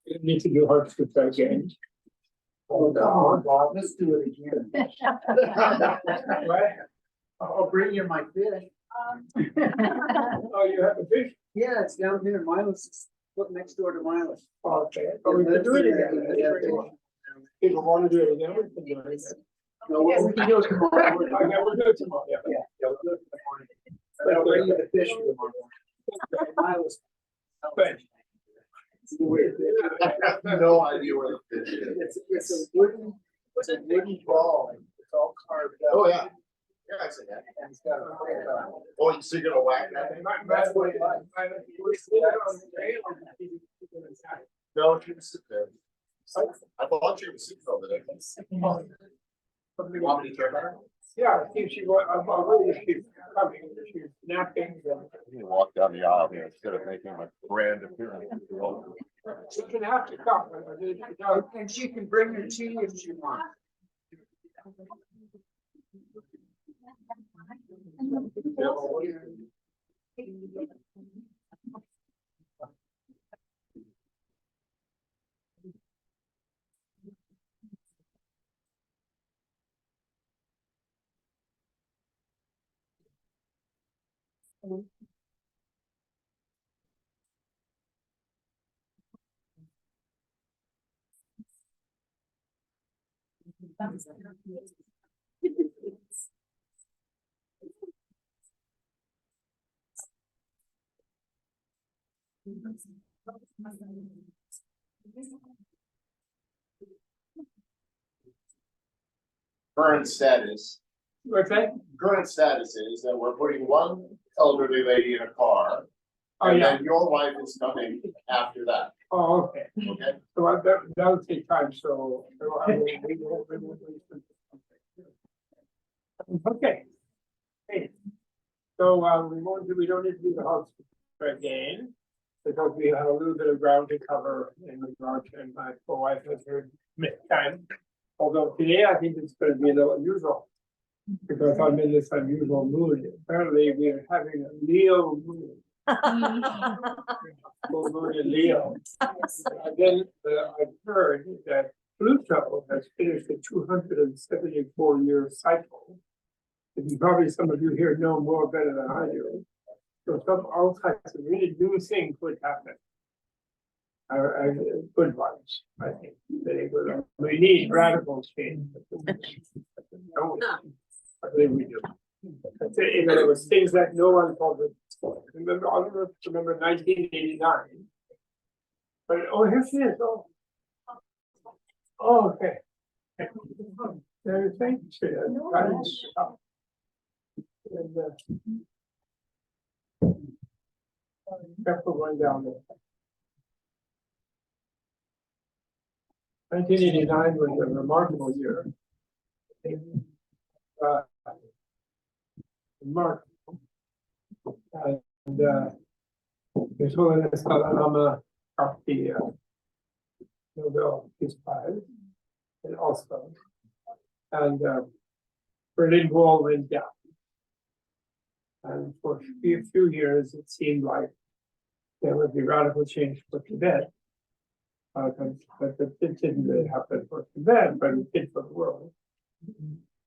You need to do hard script again. Oh, come on, Bob, let's do it again. What? I'll bring you my fish. Oh, you have a fish? Yeah, it's down here, Milo's, put next door to Milo's. Okay. Oh, we can do it again. People want to do it again, we can do it again. No, we can do it tomorrow. Okay, we'll do it tomorrow, yeah. Yeah, we'll do it in the morning. But I'll bring you the fish for tomorrow morning. Milo's. But- No idea where the fish is. It's a wooden ball, it's all carved out. Oh, yeah. Yeah, I see that. And it's got a hook. Oh, so you're gonna whack that? That's what it is. No, she was sitting there. I thought she was sitting over there. You want me to turn her? Yeah, I think she was, I'm already, she's coming, she's napping. You walk down the aisle here instead of making a grand appearance. She can have to come. And she can bring her tea if she wants. Current status, What's that? current status is that we're putting one elderly lady in a car. Oh, And yeah. then your wife is coming after that, Oh, okay. okay? So that'll take time, so. We won't waste it. Okay. Hey. So, we don't need to do the house again. Because we have a little bit of ground to cover in regard to, and my poor wife has heard many times. Although today I think it's gonna be a little unusual. Because I'm in this unusual mood. Apparently we're having a Leo mood. Full moon in Leo. Then I've heard that Pluto has finished a 274-year cycle. And probably some of you here know more better than I do. So all types of really new things would happen. Good ones, I think. We need radical change. I believe we do. In other words, things that no one thought would. Remember 1989. But here she is. Okay. Thank you. And, careful going down there. 1989 was a remarkable year. Remarkable. And His Holiness Dalai Lama got the Nobel Peace Prize in Oslo. And Berlin Wall went down. And for a few years, it seemed like there would be radical change for Tibet. But it didn't really happen for Tibet, but it did for the world.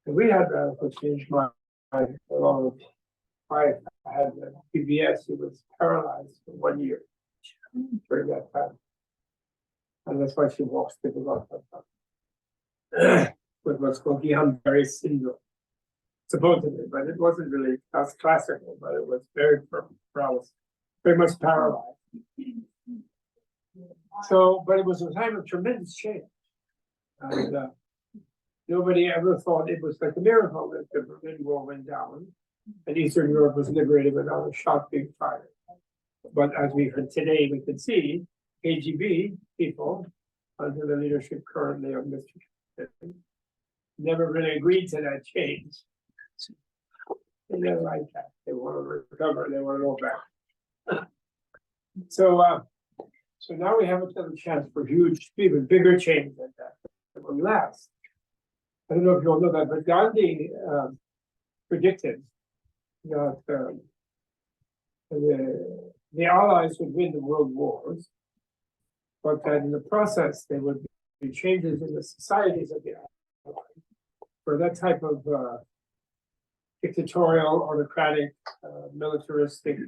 And we had radical change along with had PBS, he was paralyzed for 1 year during that time. And that's why she walks with a lot of with what's called Guillain-Barré syndrome. Supposedly, but it wasn't really, that's classical, but it was very paralysis, very much paralyzed. So, but it was a time of tremendous change. And nobody ever thought it was like a miracle that the Berlin Wall went down and Eastern Europe was liberated without a shot being fired. But as we heard today, we could see KGB people under the leadership currently of Mr. Clinton never really agreed to that change. They never like that. They want to recover. They want to go back. So now we have another chance for huge, even bigger change than that. It will last. I don't know if you all know that, but Gandhi predicted that the Allies would win the world wars, but that in the process there would be changes in the societies of the Allies for that type of dictatorial, autocratic, militaristic,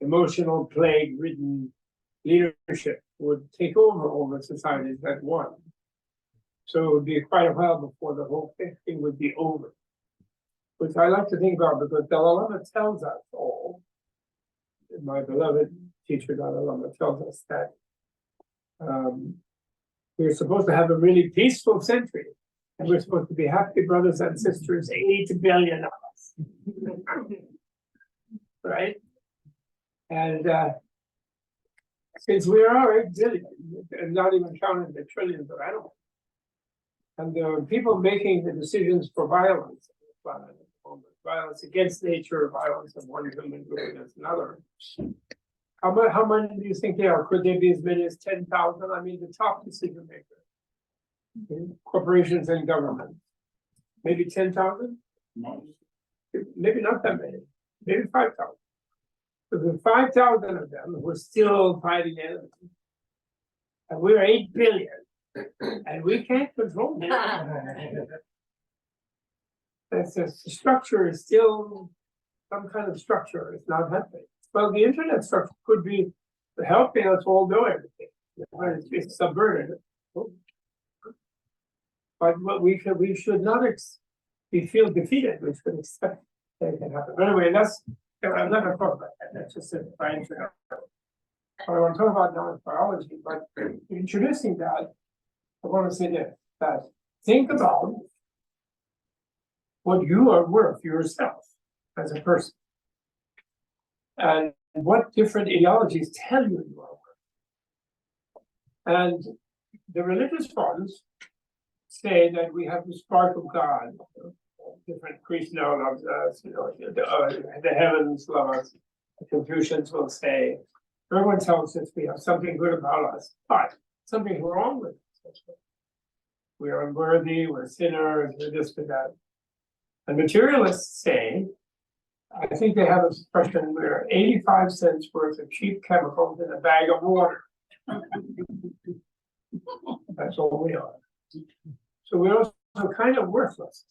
emotional, plague-ridden leadership would take over all the societies that won. So it would be quite a while before the whole thing would be over, which I like to think about because Dalai Lama tells us all, my beloved teacher Dalai Lama tells us that we're supposed to have a really peaceful century, and we're supposed to be happy brothers and sisters, 8 billion of us. Right? And since we are 8 billion, and not even counting the trillions of animals, and there are people making the decisions for violence on the planet at the moment, violence against nature, violence of one human group against another. How many do you think there are? Could there be as many as 10,000? I mean, the top decision makers, corporations and government, maybe 10,000? Maybe not that many, maybe 5,000. So the 5,000 of them who are still fighting enemies, and we're 8 billion. And we can't control it. The structure is still some kind of structure. It's not helping. Well, the internet structure could be helping us all do everything. It's subverted. But what we should not feel defeated. We should expect that it can happen. But anyway, I'm not going to talk about that. That's just a fine thing. I want to talk about now is biology, but introducing that, I want to say this, that think about what you are worth yourself as a person. And what different ideologies tell you you are worth. And the religious ones say that we have the spark of God. Different priests know loves us, the heavens love us. The Confucians will say, everyone tells us we have something good about us, but something's wrong with us. We are unworthy, we're sinners, we're this and that. And materialists say, I think they have an expression, we're 85 cents worth of cheap chemicals in a bag of water. That's all we are. So we're also kind of worthless.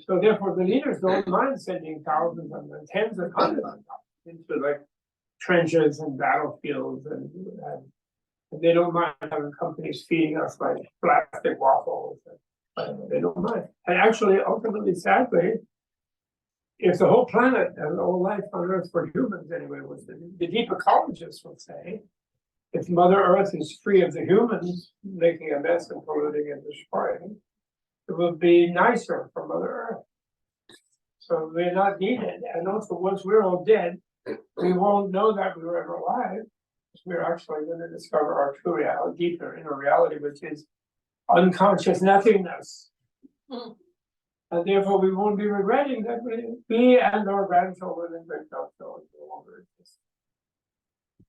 So therefore the leaders don't mind sending thousands and tens of hundreds of thousands into like trenches and battlefields and they don't mind having companies feeding us like plastic waffles. They don't mind. And actually, ultimately, sadly, if the whole planet and all life on Earth for humans anyway was the deep ecologists would say, if Mother Earth is free of the humans making a mess and polluting and destroying, it will be nicer for Mother Earth. So we're not needed. And also, once we're all dead, we won't know that we were ever alive. We're actually going to discover our true reality, deeper inner reality, which is unconscious nothingness. And therefore, we won't be regretting that we and our grandchildren and great-grandchildren no longer exist.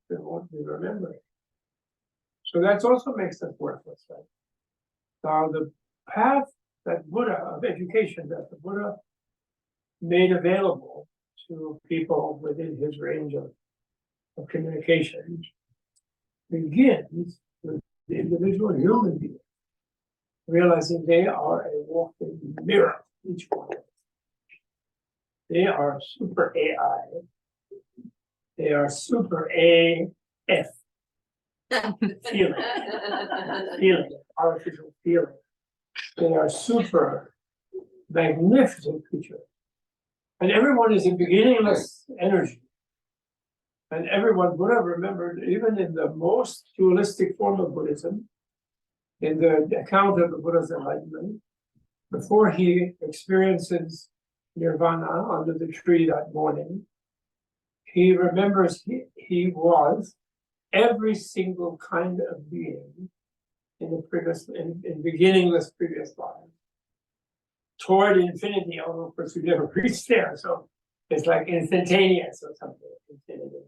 They won't be remembering. So that also makes us worthless, right? Now, the path that Buddha, of education, that the Buddha made available to people within his range of communication begins with the individual human being realizing they are a walking mirror, each one. They are super AI. They are super AF. Feeling, artificial feeling. They are super magnificent creatures. And everyone is a beginningless energy. And everyone, Buddha remembered, even in the most dualistic form of Buddhism, in the account of the Buddha's enlightenment, before he experiences nirvana under the tree that morning, he remembers he was every single kind of being in the previous, in beginningless previous life, toward infinity, although of course we never reached there, so it's like instantaneous or something, infinity.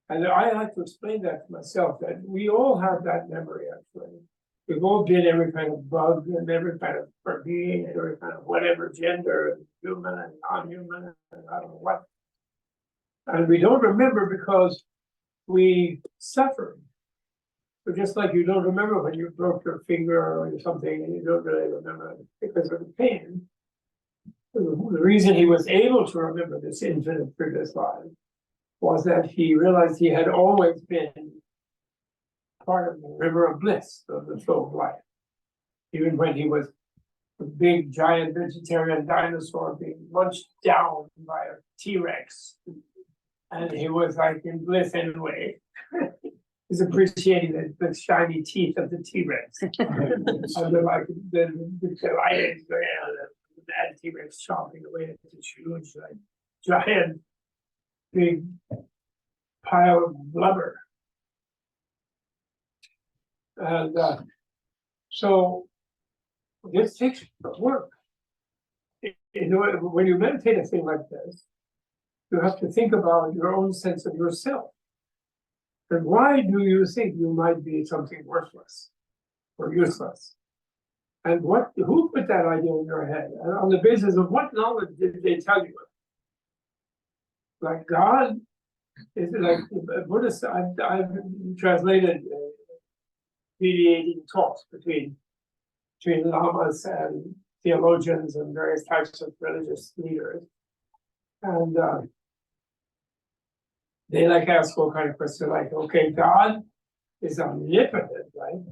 And I like to explain that to myself, that we all have that memory actually. We've all been every kind of bug and every kind of being, every kind of whatever gender, and human and non-human, and I don't know what. And we don't remember because we suffered. So just like you don't remember when you broke your finger or something, and you don't really remember because of the pain. The reason he was able to remember this infinite previous life was that he realized he had always been part of the river of bliss, of the flow of life. Even when he was a big giant vegetarian dinosaur being munched down by a T-Rex. And he was like in bliss anyway. He's appreciating the shiny teeth of the T-Rex. And they're like the delighted, the mad T-Rex chomping away at this huge, like giant, big pile of blubber. And so this takes work. You know, when you meditate a thing like this, you have to think about your own sense of yourself. And why do you think you might be something worthless or useless? And who put that idea in your head? And on the basis of what knowledge did they tell you? Like God, is it like Buddhist? I've translated mediating talks between lamas and theologians and various types of religious leaders. And they like ask all kind of questions like, okay, God is omnipotent, right?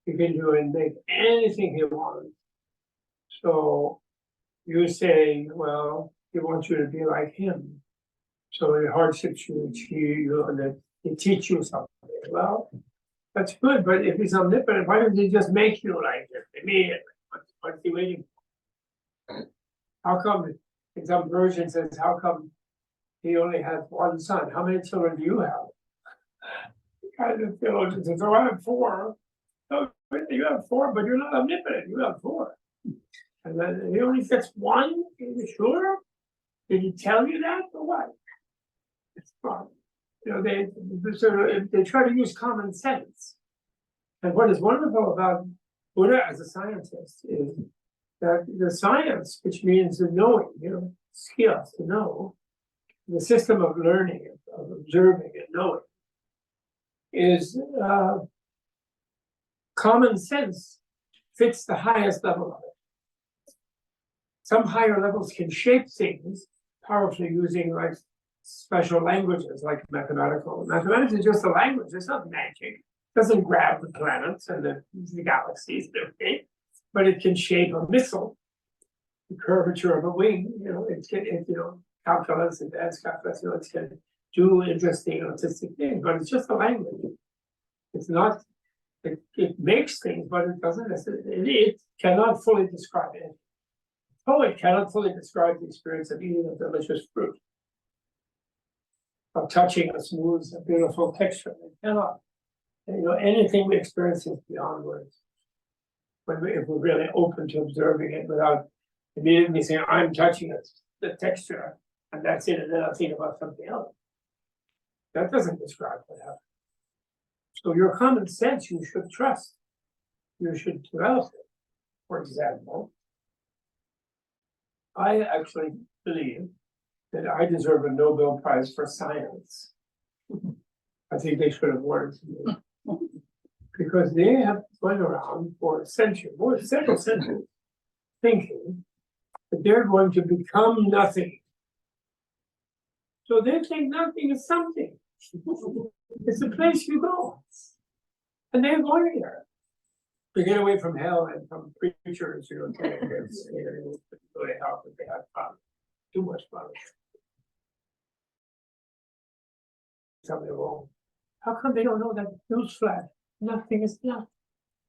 He can do and make anything he wants. So you say, well, he wants you to be like him. So the hardships you achieve, and that he teach you something. Well, that's good, but if he's omnipotent, why doesn't he just make you like him immediately? What's he waiting for? How come, in some version says, how come he only has one son? How many children do you have? Kind of theologian says, oh, I have 4. Oh, you have 4, but you're not omnipotent. You have 4. And then he only gets 1? Are you sure? Did he tell you that or what? It's fun. You know, they try to use common sense. And what is wonderful about Buddha as a scientist is that the science, which means the knowing, you know, skills to know, the system of learning, of observing and knowing, is common sense fits the highest level of it. Some higher levels can shape things powerfully using like special languages, like mathematical. Mathematics is just a language, it's not magic. It doesn't grab the planets and the galaxies and everything, but it can shape a missile, the curvature of a wing, you know, calculus, advanced calculus, you know, it can do interesting artistic things, but it's just a language. It's not, it makes things, but it doesn't necessarily, it cannot fully describe it. A poet cannot fully describe the experience of eating a delicious fruit, of touching a smooth, a beautiful texture. It cannot. You know, anything we experience is beyond words. If we're really open to observing it without immediately saying, I'm touching it, the texture, and that's it, and then I'll think about something else. That doesn't describe what happened. So your common sense, you should trust. You should develop it. For example, I actually believe that I deserve a Nobel Prize for science. I think they should have awarded to me. Because they have gone around for several centuries, thinking that they're going to become nothing So they think nothing is something. It's a place you go. And they're going there. To get away from hell and from preachers, you know, saying it's, you know, go to hell if they have fun. Too much fun. Something wrong. How come they don't know that newsflash? Nothing is nothing.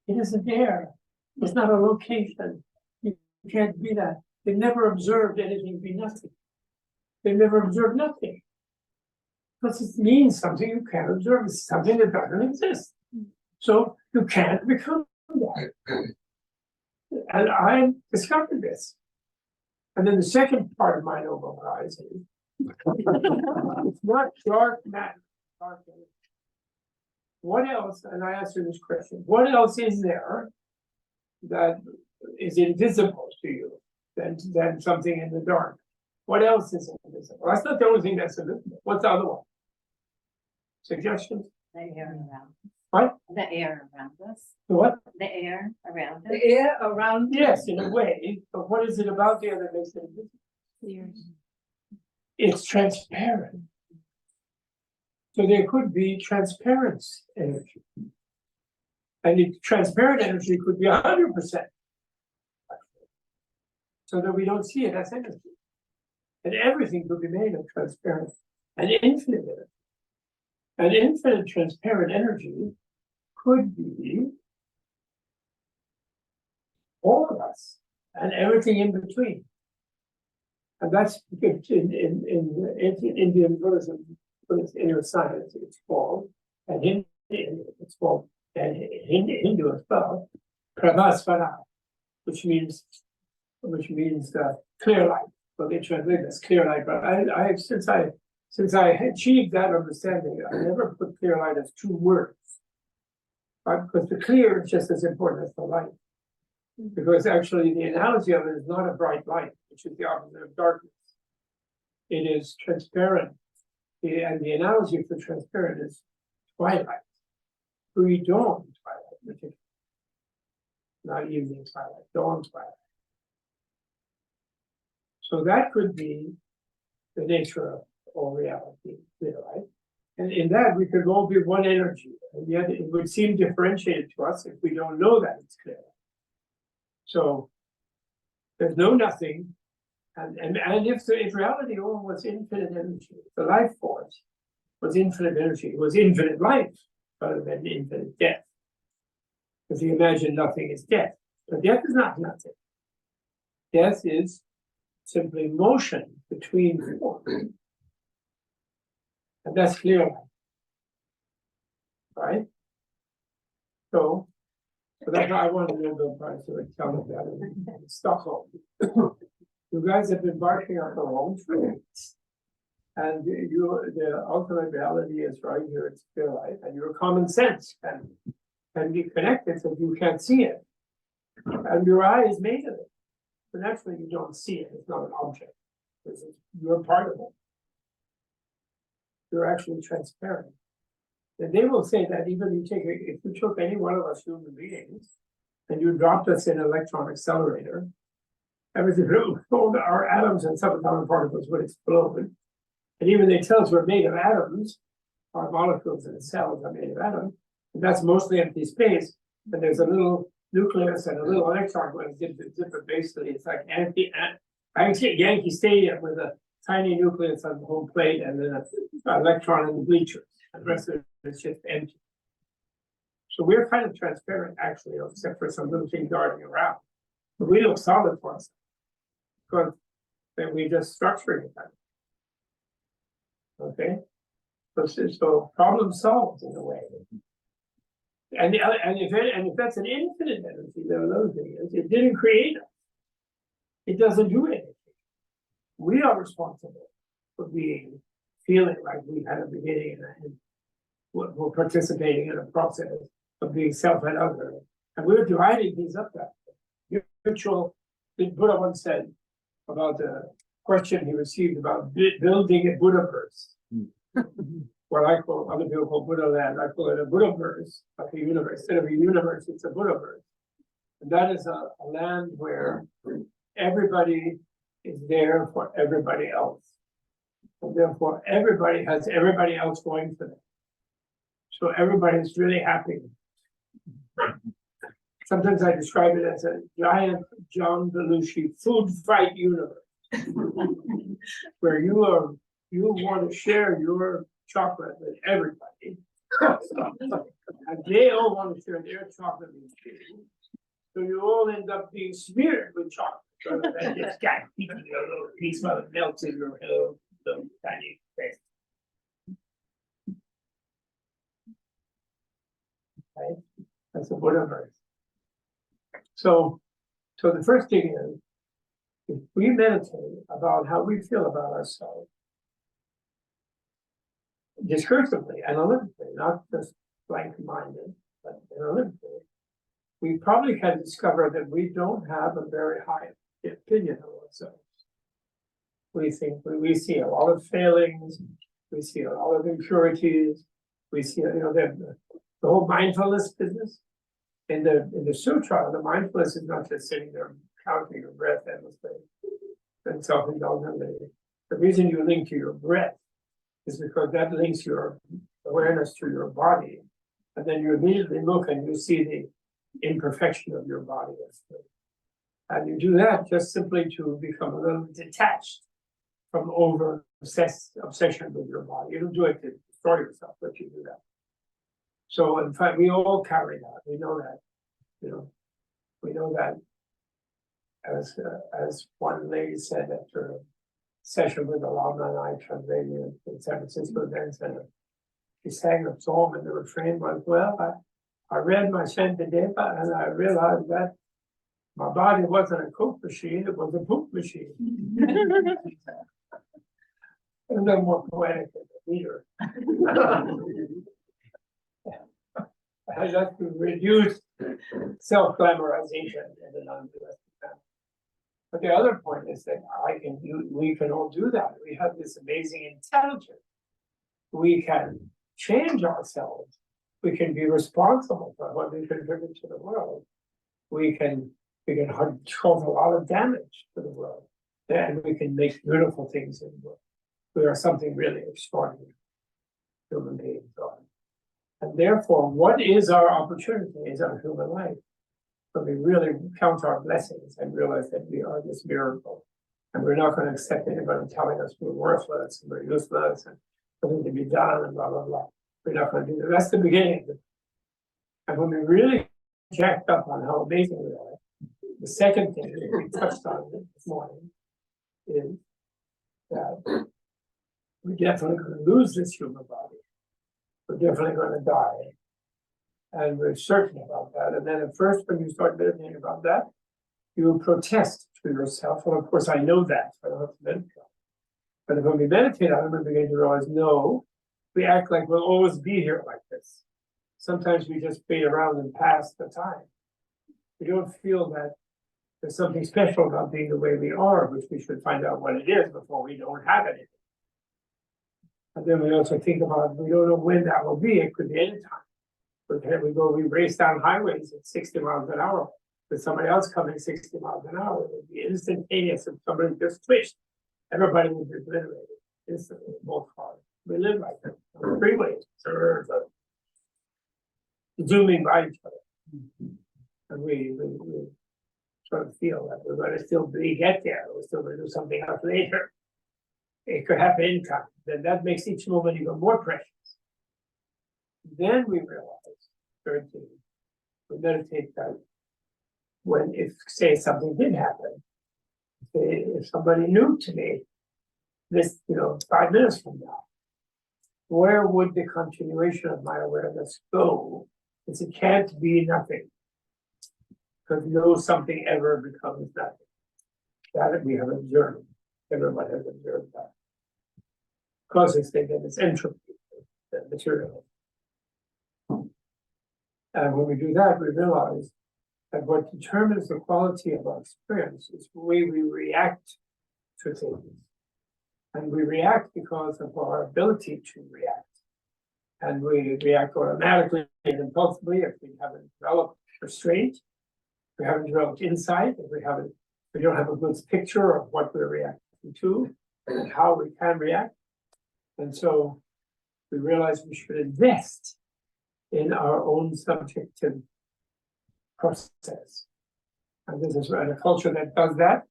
It isn't there. It's not a location. You can't be that. They never observed anything be nothing. They never observed nothing. Because it means something you can't observe. It's something that doesn't exist. So you can't become that. And I discovered this. And then the second part of my Nobel Prize is it's not dark matter. Dark energy. What else, and I asked you this question, what else is there that is invisible to you than something in the dark? What else is invisible? That's not the only thing that's invisible. What's the other one? Suggestions? The air around us. What? The air around us. The what? The air around us. The air around. Yes, in a way, but what is it about the air that makes it invisible? It's transparent. So there could be transparent energy. And the transparent energy could be 100%. So that we don't see it as energy. And everything could be made of transparent and infinite energy. And infinite transparent energy could be all of us and everything in between. And that's in Indian Buddhism, Buddhist inner science, it's called, and it's called, and Hindu as well, Pravasvara, which means clear light. Well, they translate as clear light, but since I achieved that understanding, I never put clear light as two words. Because the clear is just as important as the light. Because actually the analogy of it is not a bright light, which is the opposite of darkness. It is transparent. And the analogy for transparent is twilight. Pre-dawn twilight, particularly. Not evening twilight, dawn twilight. So that could be the nature of all reality, right? And in that we could all be one energy, and yet it would seem differentiated to us if we don't know that it's clear. So there's no nothing, and if reality all was infinite energy, the life force was infinite energy, it was infinite life rather than infinite death. If you imagine nothing is death, but death is not nothing. Death is simply motion between forms. And that's clear, right? So that's why I wanted the Nobel Prize to tell me that in Stockholm. You guys have been barking up the wrong tree. And the ultimate reality is right here, it's clear light, and your common sense can be connected so you can't see it. And your eye is made of it. But naturally you don't see it, it's not an object. You're part of it. You're actually transparent. And they will say that even if you took any one of us human beings and you dropped us in an electron accelerator, everything, all our atoms and subatomic particles would explode. And even they tell us we're made of atoms, our molecules and cells are made of atoms, and that's mostly empty space. And there's a little nucleus and a little electron going to different basically. It's like Yankee Stadium with a tiny nucleus on the home plate and then an electron in the bleachers. And the rest of it is just empty. So we're kind of transparent actually, except for some little thing darting around. But we look solid for us because then we just structuring it. Okay, so problem solved in a way. And if that's an infinite energy, then another thing is it didn't create us. It doesn't do anything. We are responsible for feeling like we had a beginning and we're participating in a process of being self and other. And we're dividing things up that way. The Buddha once said about the question he received about building a Buddhaverse. What I call, other people call Buddha land, I call it a Buddhaverse, like a universe. Instead of a universe, it's a Buddhaverse. And that is a land where everybody is there for everybody else. And therefore, everybody has everybody else going for them. So everybody's really happy. Sometimes I describe it as a giant John Belushi food fight universe. Where you want to share your chocolate with everybody. And they all want to share their chocolate with you. So you all end up being smeared with chocolate. So that just got keeping a little piece while it melts in your little tiny face. Right? That's a Buddha verse. So the first thing is, if we meditate about how we feel about ourselves, discursively, analytically, not just blank-minded, but analytically, we probably can discover that we don't have a very high opinion of ourselves. We think we see a lot of failings, we see a lot of impurities, we see, the whole mindfulness business. In the sutra, the mindfulness is not just sitting there counting your breath endlessly and self-indulgently. The reason you link to your breath is because that links your awareness to your body. And then you immediately look and you see the imperfection of your body. And you do that just simply to become a little detached from obsession with your body. You don't do it to destroy yourself, but you do that. So in fact, we all carry that. We know that, we know that as one lady said after a session with Alana and I translating in San Francisco Zen Center, she sang a psalm and the refrain was, well, I read my Shantideva and I realized that my body wasn't a coke machine, it was a poop machine. A little more poetic than the leader. I like to reduce self-glamorization in the non-dualistic manner. But the other point is that we can all do that. We have this amazing intelligence. We can change ourselves. We can be responsible for what we contribute to the world. We can cause a lot of damage to the world. And we can make beautiful things in the world. We are something really extraordinary. Human beings are. And therefore, what is our opportunity is our human life. When we really count our blessings and realize that we are this miracle. And we're not going to accept anybody telling us we're worthless and we're useless and something to be done and blah, blah, blah. We're not going to do that. That's the beginning. And when we really jacked up on how amazing we are, the second thing that we touched on this morning is that we're definitely going to lose this human body. We're definitely going to die. And we're certain about that. And then at first, when you start meditating about that, you protest to yourself. Well, of course, I know that, so I don't have to meditate. But when we meditate on it, we begin to realize, no, we act like we'll always be here like this. Sometimes we just fade around and pass the time. We don't feel that there's something special about being the way we are, which we should find out what it is before we don't have anything. And then we also think about, we don't know when that will be. It could be any time. But here we race down highways at 60 miles an hour with somebody else coming 60 miles an hour. It would be instantaneous if somebody just twitched. Everybody would be obliterated instantly, both cars. We live like that on the freeway, zooming by each other. And we sort of feel that we're going to still get there. We're still going to do something else later. It could happen anytime. Then that makes each moment even more precious. Then we realize, third thing, we meditate that when, if say something did happen, say if somebody knew to me, this, 5 minutes from now, where would the continuation of my awareness go? Because it can't be nothing. Because no something ever becomes nothing. That we have observed. Everybody has observed that. Closest thing is entropy, the material. And when we do that, we realize that what determines the quality of our experience is the way we react to things. And we react because of our ability to react. And we react automatically and impulsively if we haven't developed restraint, if we haven't developed insight, if we don't have a good picture of what we're reacting to and how we can react. And so we realized we should invest in our own subjective process. And this is a culture that does that,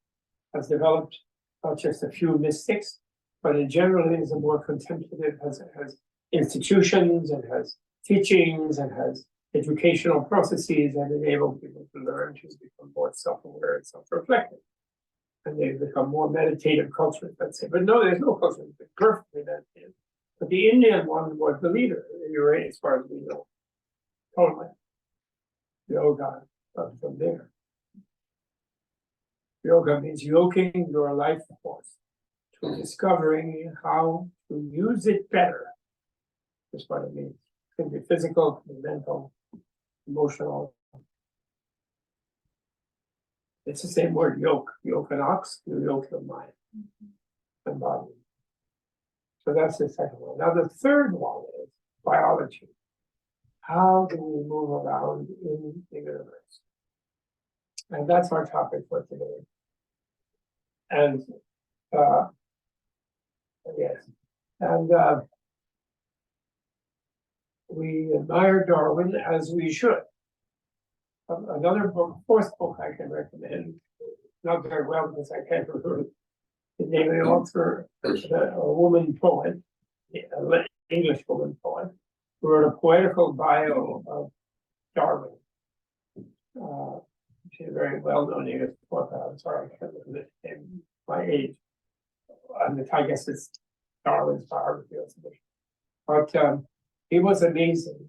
has developed not just a few mystics, but in general is a more contemplative, has institutions and has teachings and has educational processes that enable people to learn to become more self-aware and self-reflective. And they become more meditative cultures, let's say. But no, there's no culture that's perfectly meditative. But the Indian one was the leader, you're right, as far as we know. Totally. Yoga comes from there. Yoga means yoking your life force to discovering how to use it better. That's what it means. It can be physical, it can be mental, emotional. It's the same word, yoke. Yoke an ox, you yoke your mind and body. So that's the second one. Now the third one is biology. How do we move around in the universe? And that's our topic for today. And yes, and we admire Darwin as we should. Another book, fourth book I can recommend, not very well because I can't remember the name of the author, a woman poet, an English woman poet, who wrote a poetical bio of Darwin. She's a very well-known English poet. I'm sorry, I can't remember the name, my age. And I guess it's Darwin's biography or something. But it was amazing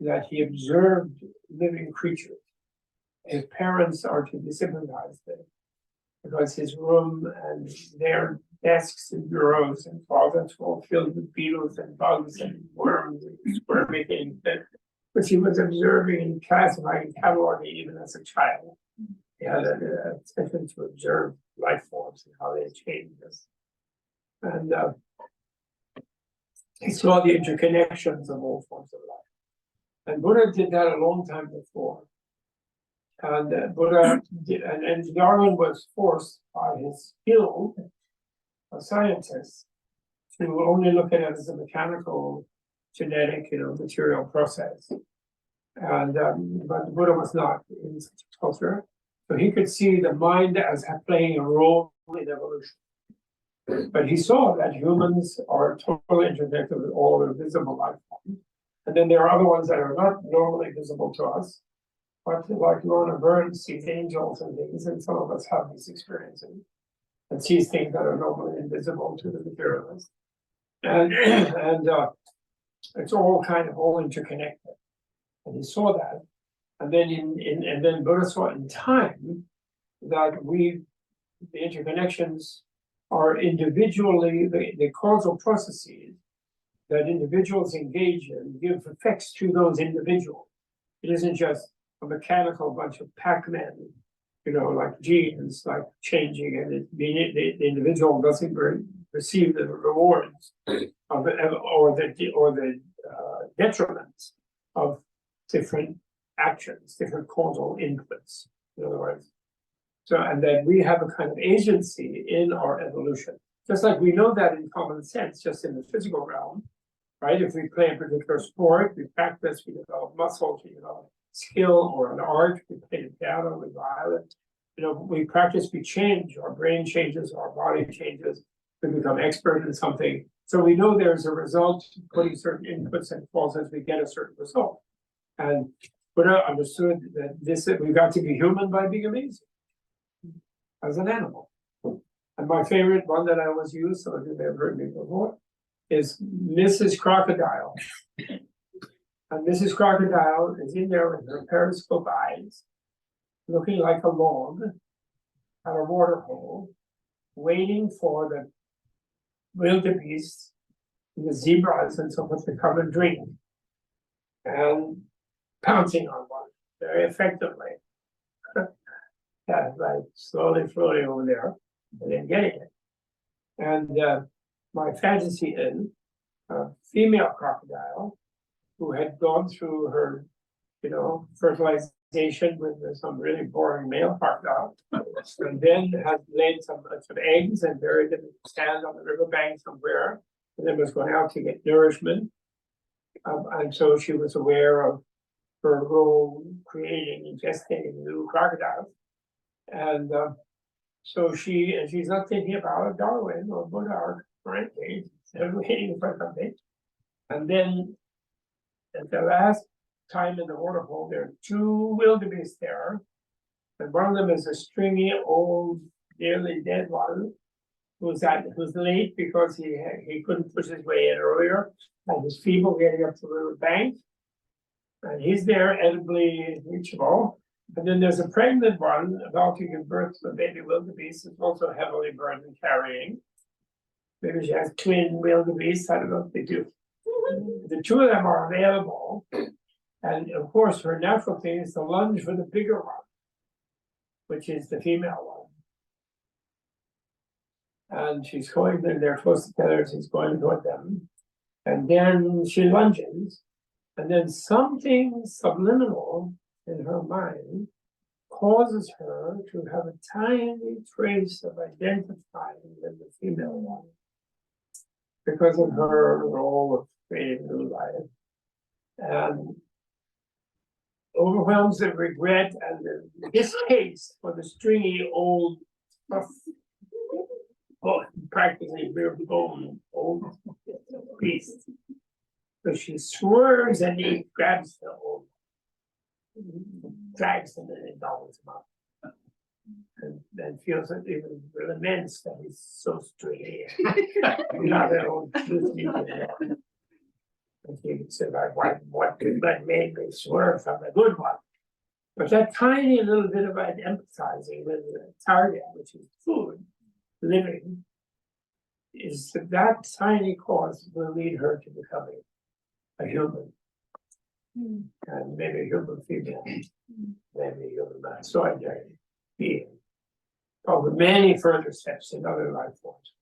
that he observed living creatures. His parents are to be sympathized with because his room and their desks and bureaus and closets were all filled with beetles and bugs and worms and squirmy things that which he was observing and classifying, cataloging even as a child. He had an attention to observe life forms and how they change us. And he saw the interconnections of all forms of life. And Buddha did that a long time before. And Buddha did, and Darwin was forced by his skill of scientists to only look at it as a mechanical, genetic, material process. And but Buddha was not in such a culture, so he could see the mind as playing a role in evolution. But he saw that humans are totally interconnected with all the visible life forms. And then there are other ones that are not normally visible to us, but like Lorna Burns sees angels and things, and some of us have these experiences and sees things that are normally invisible to the materialist. And it's all kind of all interconnected. And he saw that. And then and then Buddha saw in time that the interconnections are individually the causal processes that individuals engage in give effects to those individuals. It isn't just a mechanical bunch of Pac-Men, like genes, like changing, and the individual doesn't receive the rewards of or the detriments of different actions, different causal inputs, in other words. So, and then we have a kind of agency in our evolution, just like we know that in common sense, just in the physical realm, right? If we play a particular sport, we practice, we develop muscles, we develop skill, or an art, we play the piano, we violin, we practice, we change, our brain changes, our body changes, we become expert in something. So we know there's a result, putting certain inputs and process, we get a certain result. And Buddha understood that we got to be human by being amazing as an animal. And my favorite one that I always use, some of you may have heard me before, is Mrs. Crocodile. And Mrs. Crocodile is in there with her periscope eyes, looking like a log at a water hole, waiting for the wildebeest, the zebras, and so forth to come and drink, and pouncing on one very effectively. Like slowly floating over there, and then getting it. And my fantasy is a female crocodile who had gone through her, fertilization with some really boring male crocodile, and then had laid some eggs and buried them in sand on the riverbank somewhere, and then was going out to get nourishment. And so she was aware of her role creating and gestating new crocodiles. And so she's not thinking about Darwin or Buddha or anything, she's waiting for something. And then at the last time in the waterhole, there are two wildebeest there. And one of them is a stringy, old, nearly dead one, who's late because he couldn't push his way in earlier, and was feeble getting up to the river bank. And he's there, edibly reachable. And then there's a pregnant one about to give birth to a baby wildebeest, who's also heavily burdened carrying. Maybe she has twin wildebeest, I don't know if they do. The two of them are available. And of course, her natural thing is to lunge for the bigger one, which is the female one. And she's going there, they're close together, she's going toward them. And then she lunges, and then something subliminal in her mind causes her to have a tiny trace of identifying with the female one because of her role of creating new life. And overwhelms the regret and the distaste for the stringy old tough, practically bare bone old beast. So she swerves and he grabs the old, drags him and gobbles him up. And then feels it even laments that he's so stringy. Not that old. And he said, what made me swerve from the good one? But that tiny little bit of empathizing with the target, which is food, living, is that tiny cause will lead her to becoming a human. And maybe a human female, maybe a human man. So I being over many further steps in other life forms.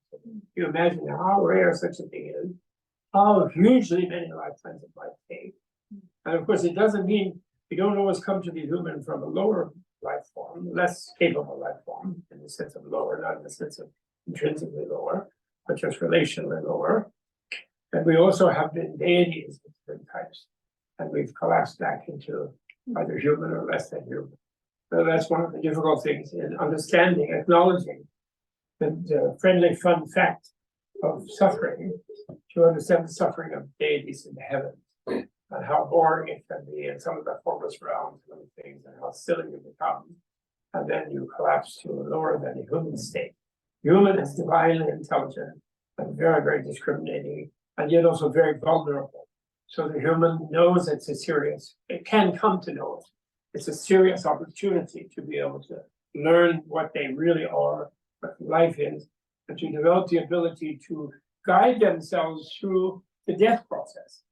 You imagine how rare such a thing is, how hugely many lifetimes it might take. And of course, it doesn't mean we don't always come to the human from a lower life form, less capable life form, in the sense of lower, not in the sense of intrinsically lower, but just relationally lower. And we also have been deities of different types, and we've collapsed back into either human or less than human. So that's one of the difficult things in understanding, acknowledging the friendly fun fact of suffering, to understand the suffering of deities in the heavens, and how boring it can be in some of the formless realms and things, and how silly you become. And then you collapse to a lower than a human state. Human is divinely intelligent and very, very discriminating, and yet also very vulnerable. So the human knows it can come to know it. It's a serious opportunity to be able to learn what they really are, what life is, and to develop the ability to guide themselves through the death process,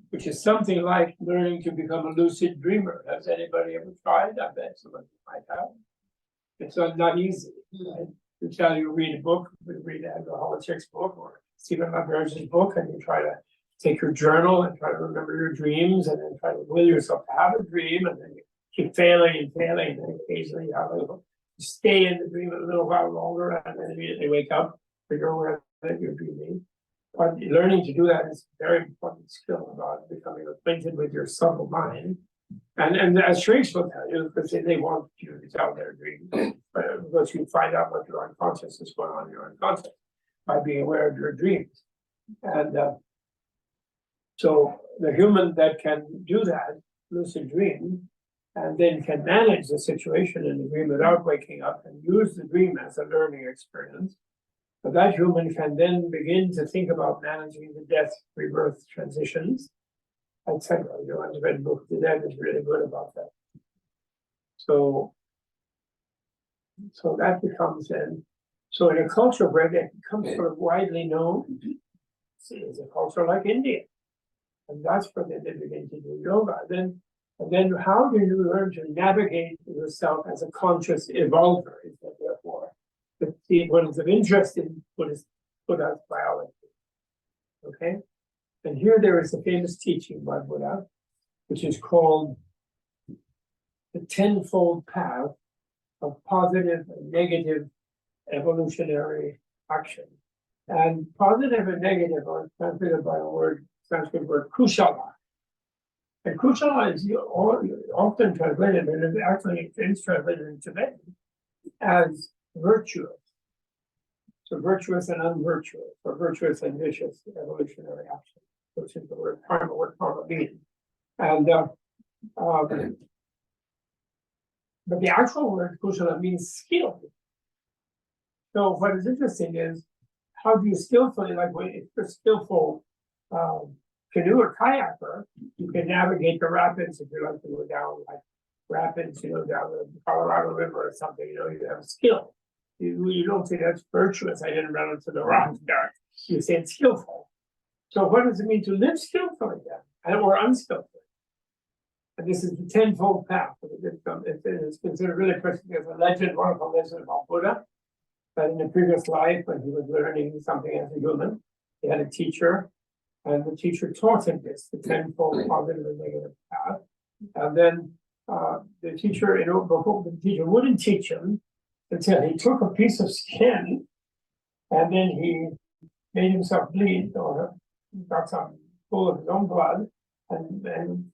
which is something like learning to become a lucid dreamer. Has anybody ever tried? I bet somebody might have. It's not easy. Right? You tell you read a book, you read an alcoholic's book or Stephen LaBerge's book, and you try to take your journal and try to remember your dreams, and then try to will yourself to have a dream, and then you keep failing and failing, and then occasionally you have a little, you stay in the dream a little while longer, and then immediately wake up, figure aware that you're dreaming. But learning to do that is a very important skill about becoming acquainted with your subtle mind. And as shrinks will tell you, because they want you to tell their dreams, but because you find out what your unconscious is going on in your unconscious by being aware of your dreams. And so the human that can do that, lucid dream, and then can manage the situation in the dream without waking up and use the dream as a learning experience, but that human can then begin to think about managing the death, rebirth transitions, etc. You know, the Red Book of the Dead is really good about that. So that becomes then, so in a culture where that becomes sort of widely known, it's a culture like India. And that's where they begin to do yoga. And then how do you learn to navigate yourself as a conscious evolver? Is that therefore what is of interest in Buddha's biology? Okay, and here there is a famous teaching by Buddha, which is called the tenfold path of positive and negative evolutionary action. And positive and negative are translated by a word, Sanskrit word kushala. And kushala is often translated, and it actually is translated in Tibetan as virtuous. So virtuous and unvirtuous, or virtuous and vicious evolutionary action, which is the word karma, what karma means. And but the actual word kushala means skill. So what is interesting is how do you skillfully, like when if you're skillful canoe or kayaker, you can navigate the rapids if you like to go down like rapids, down the Colorado River or something, you have skill. You don't say that's virtuous, I didn't run into the rocks there. You say it's skillful. So what does it mean to live skillfully then, or unskillfully? And this is the tenfold path. It's considered really interesting. There's a legend, wonderful legend about Buddha, that in a previous life, when he was learning something as a human, he had a teacher, and the teacher taught him this, the tenfold positive and negative path. And then the teacher, before the teacher wouldn't teach him until he took a piece of skin, and then he made himself bleed, or got some full of his own blood, and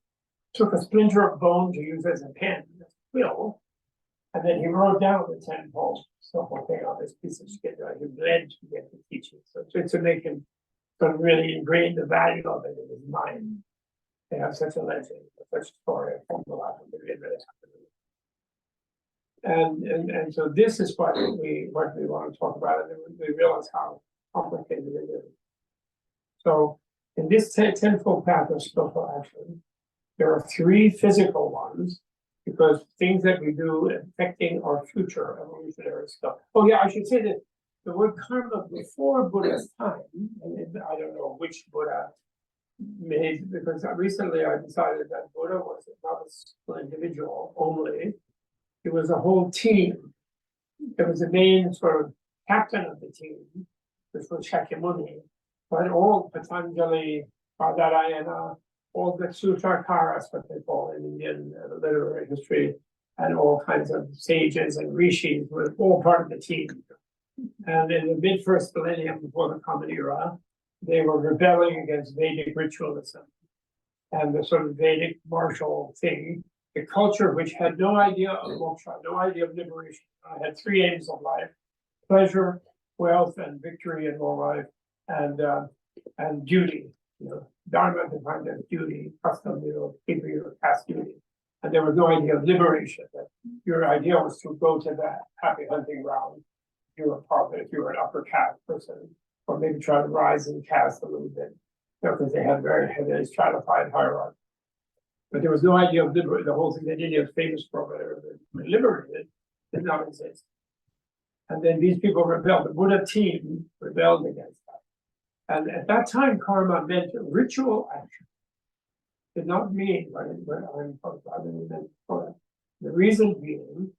took a splinter of bone to use as a pen, as a quill, and then he wrote down the tenfold skillful thing on this piece of skin. He bled to get the teaching, so to make him sort of really ingrain the value of it in his mind. They have such a legend, such a story from the life of the and so this is what we want to talk about, and then we realize how complicated it is. So in this tenfold path of skillful action, there are three physical ones, because things that we do affecting our future evolutionary stuff. Oh yeah, I should say that the word karma before Buddha's time, and I don't know which Buddha made, because recently I decided that Buddha was not a single individual only. It was a whole team. There was a main sort of captain of the team, which was Shakyamuni, but all Patanjali, Badarayana, all the Sutrakaras, what they call in Indian literary history, and all kinds of sages and rishis were all part of the team. And in the mid-first millennium before the Common Era, they were rebelling against Vedic ritualism and the sort of Vedic martial thing, the culture which had no idea of moksha, no idea of liberation. I had three aims of life: pleasure, wealth, and victory in more life, and duty. Dharma defined as duty, custom, keeping your past duty. And there was no idea of liberation, that your idea was to go to that happy hunting ground. If you were if you were an upper caste person, or maybe try to rise in caste a little bit, because they had very heavily stratified hierarchy. But there was no idea of liberation. The whole thing that India is famous for, whether liberated, did not exist. And then these people rebelled. The Buddha team rebelled against that. And at that time, karma meant ritual action. Did not mean what I'm meant for. The reason being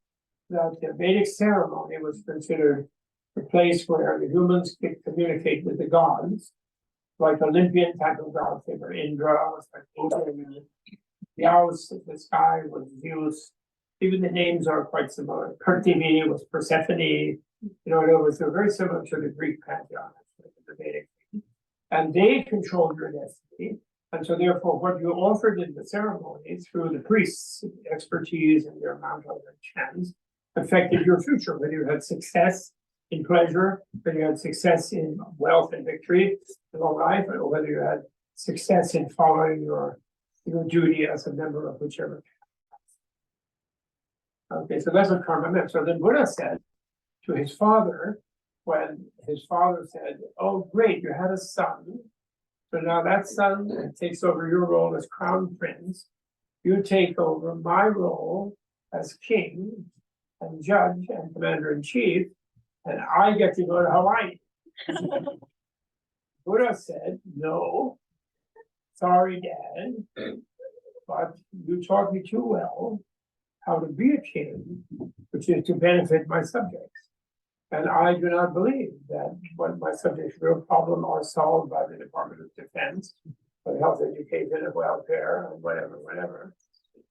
that the Vedic ceremony was considered a place where the humans could communicate with the gods, like Olympian type of gods. They were Indra, was like Odin. The owls of the sky was Zeus. Even the names are quite similar. Pertivi was Persephone. They're very similar to the Greek pantheon, the Vedic. And they controlled your destiny. And so therefore, what you offered in the ceremony through the priests' expertise and their mantras and chants affected your future, whether you had success in pleasure, whether you had success in wealth and victory in all life, or whether you had success in following your duty as a member of whichever caste. Okay, so that's what karma meant. So then Buddha said to his father, when his father said, "Oh, great, you had a son. So now that son takes over your role as crown prince. You take over my role as king and judge and commander in chief, and I get to go to Hawaii." Buddha said, "No, sorry, Dad, but you taught me too well how to be a king, which is to benefit my subjects. And I do not believe that when my subjects' real problems are solved by the Department of Defense, or health, education, and welfare, and whatever.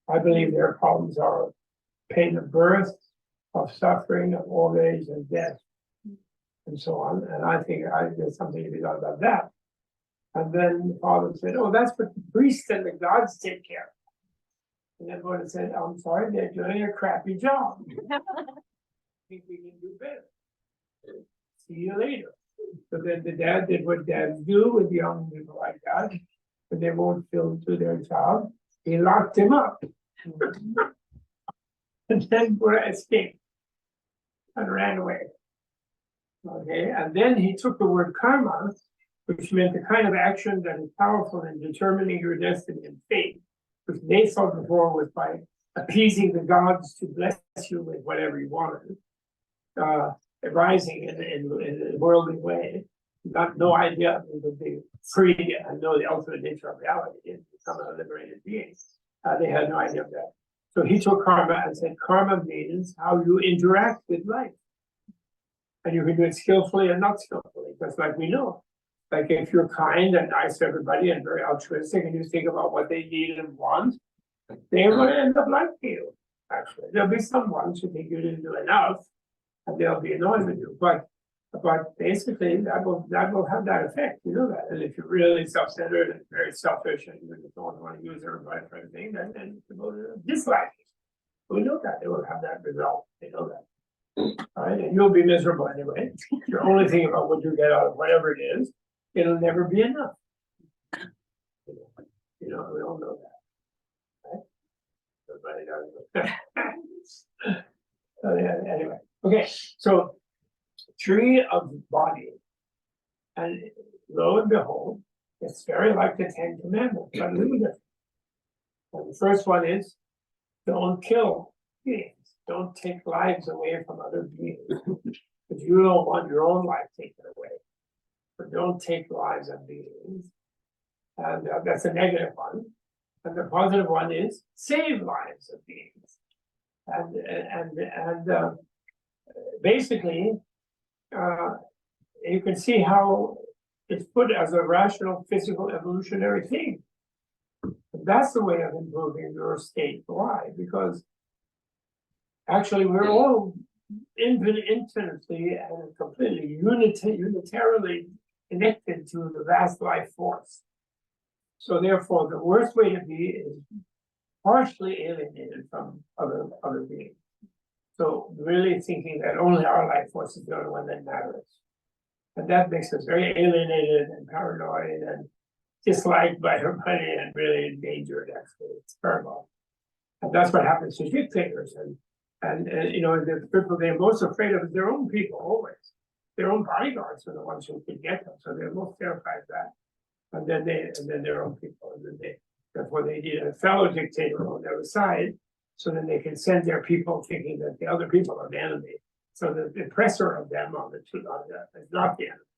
I believe their problems are pain of birth, of suffering, of old age, and death. and so on, and I think there's something to be done about that. And then the father said, oh, that's what the priests and the gods take care of. And everyone said, I'm sorry, they're doing a crappy job. I think we can do better. See you later. So then the dad did what dads do with young people like that. When they won't fill to their job, he locked him up. And then escaped and ran away. Okay, and then he took the word karma, which meant the kind of action that is powerful in determining your destiny and fate, which they thought before was by appeasing the gods to bless you with whatever you wanted, arising in a worldly way, got no idea of it would be free and know the ultimate nature of reality and become a liberated being. They had no idea of that. So he took karma and said, karma means how you interact with life. And you can do it skillfully and not skillfully, just like we know. Like if you're kind and nice to everybody and very altruistic and you think about what they need and want, they're going to end up liking you, actually. There'll be some ones who think you didn't do enough and they'll be annoyed with you. But basically that will have that effect, you know that. And if you're really self-centered and very selfish and you just don't want to use everybody for anything, then people dislike you. We know that, they will have that result, they know that. All right, and you'll be miserable anyway. You're only thinking about what you get out of whatever it is, it'll never be enough. You know, we all know that. Right? Everybody does. So, yeah, anyway, okay, so tree of body, and lo and behold, it's very like the Ten Commandments, but a little different. And the first one is don't kill beings, don't take lives away from other beings, because you don't want your own life taken away. But don't take lives of beings, and that's a negative one. And the positive one is save lives of beings, and basically. You can see how it's put as a rational physical evolutionary thing. That's the way of improving your state. Why? Because actually we're all infinitely and completely unitarily connected to the vast life force. So therefore the worst way to be is partially alienated from other beings. So really thinking that only our life force is the only one that matters. And that makes us very alienated and paranoid and disliked by everybody and really endangered, actually. It's terrible. And that's what happens to dictators. And you know, the people they're most afraid of is their own people, always. Their own bodyguards are the ones who can get them. So they're most terrified of that. And then their own people. And then therefore they need a fellow dictator on their side. So then they can send their people thinking that the other people are the enemy. So the oppressor of them is not the enemy.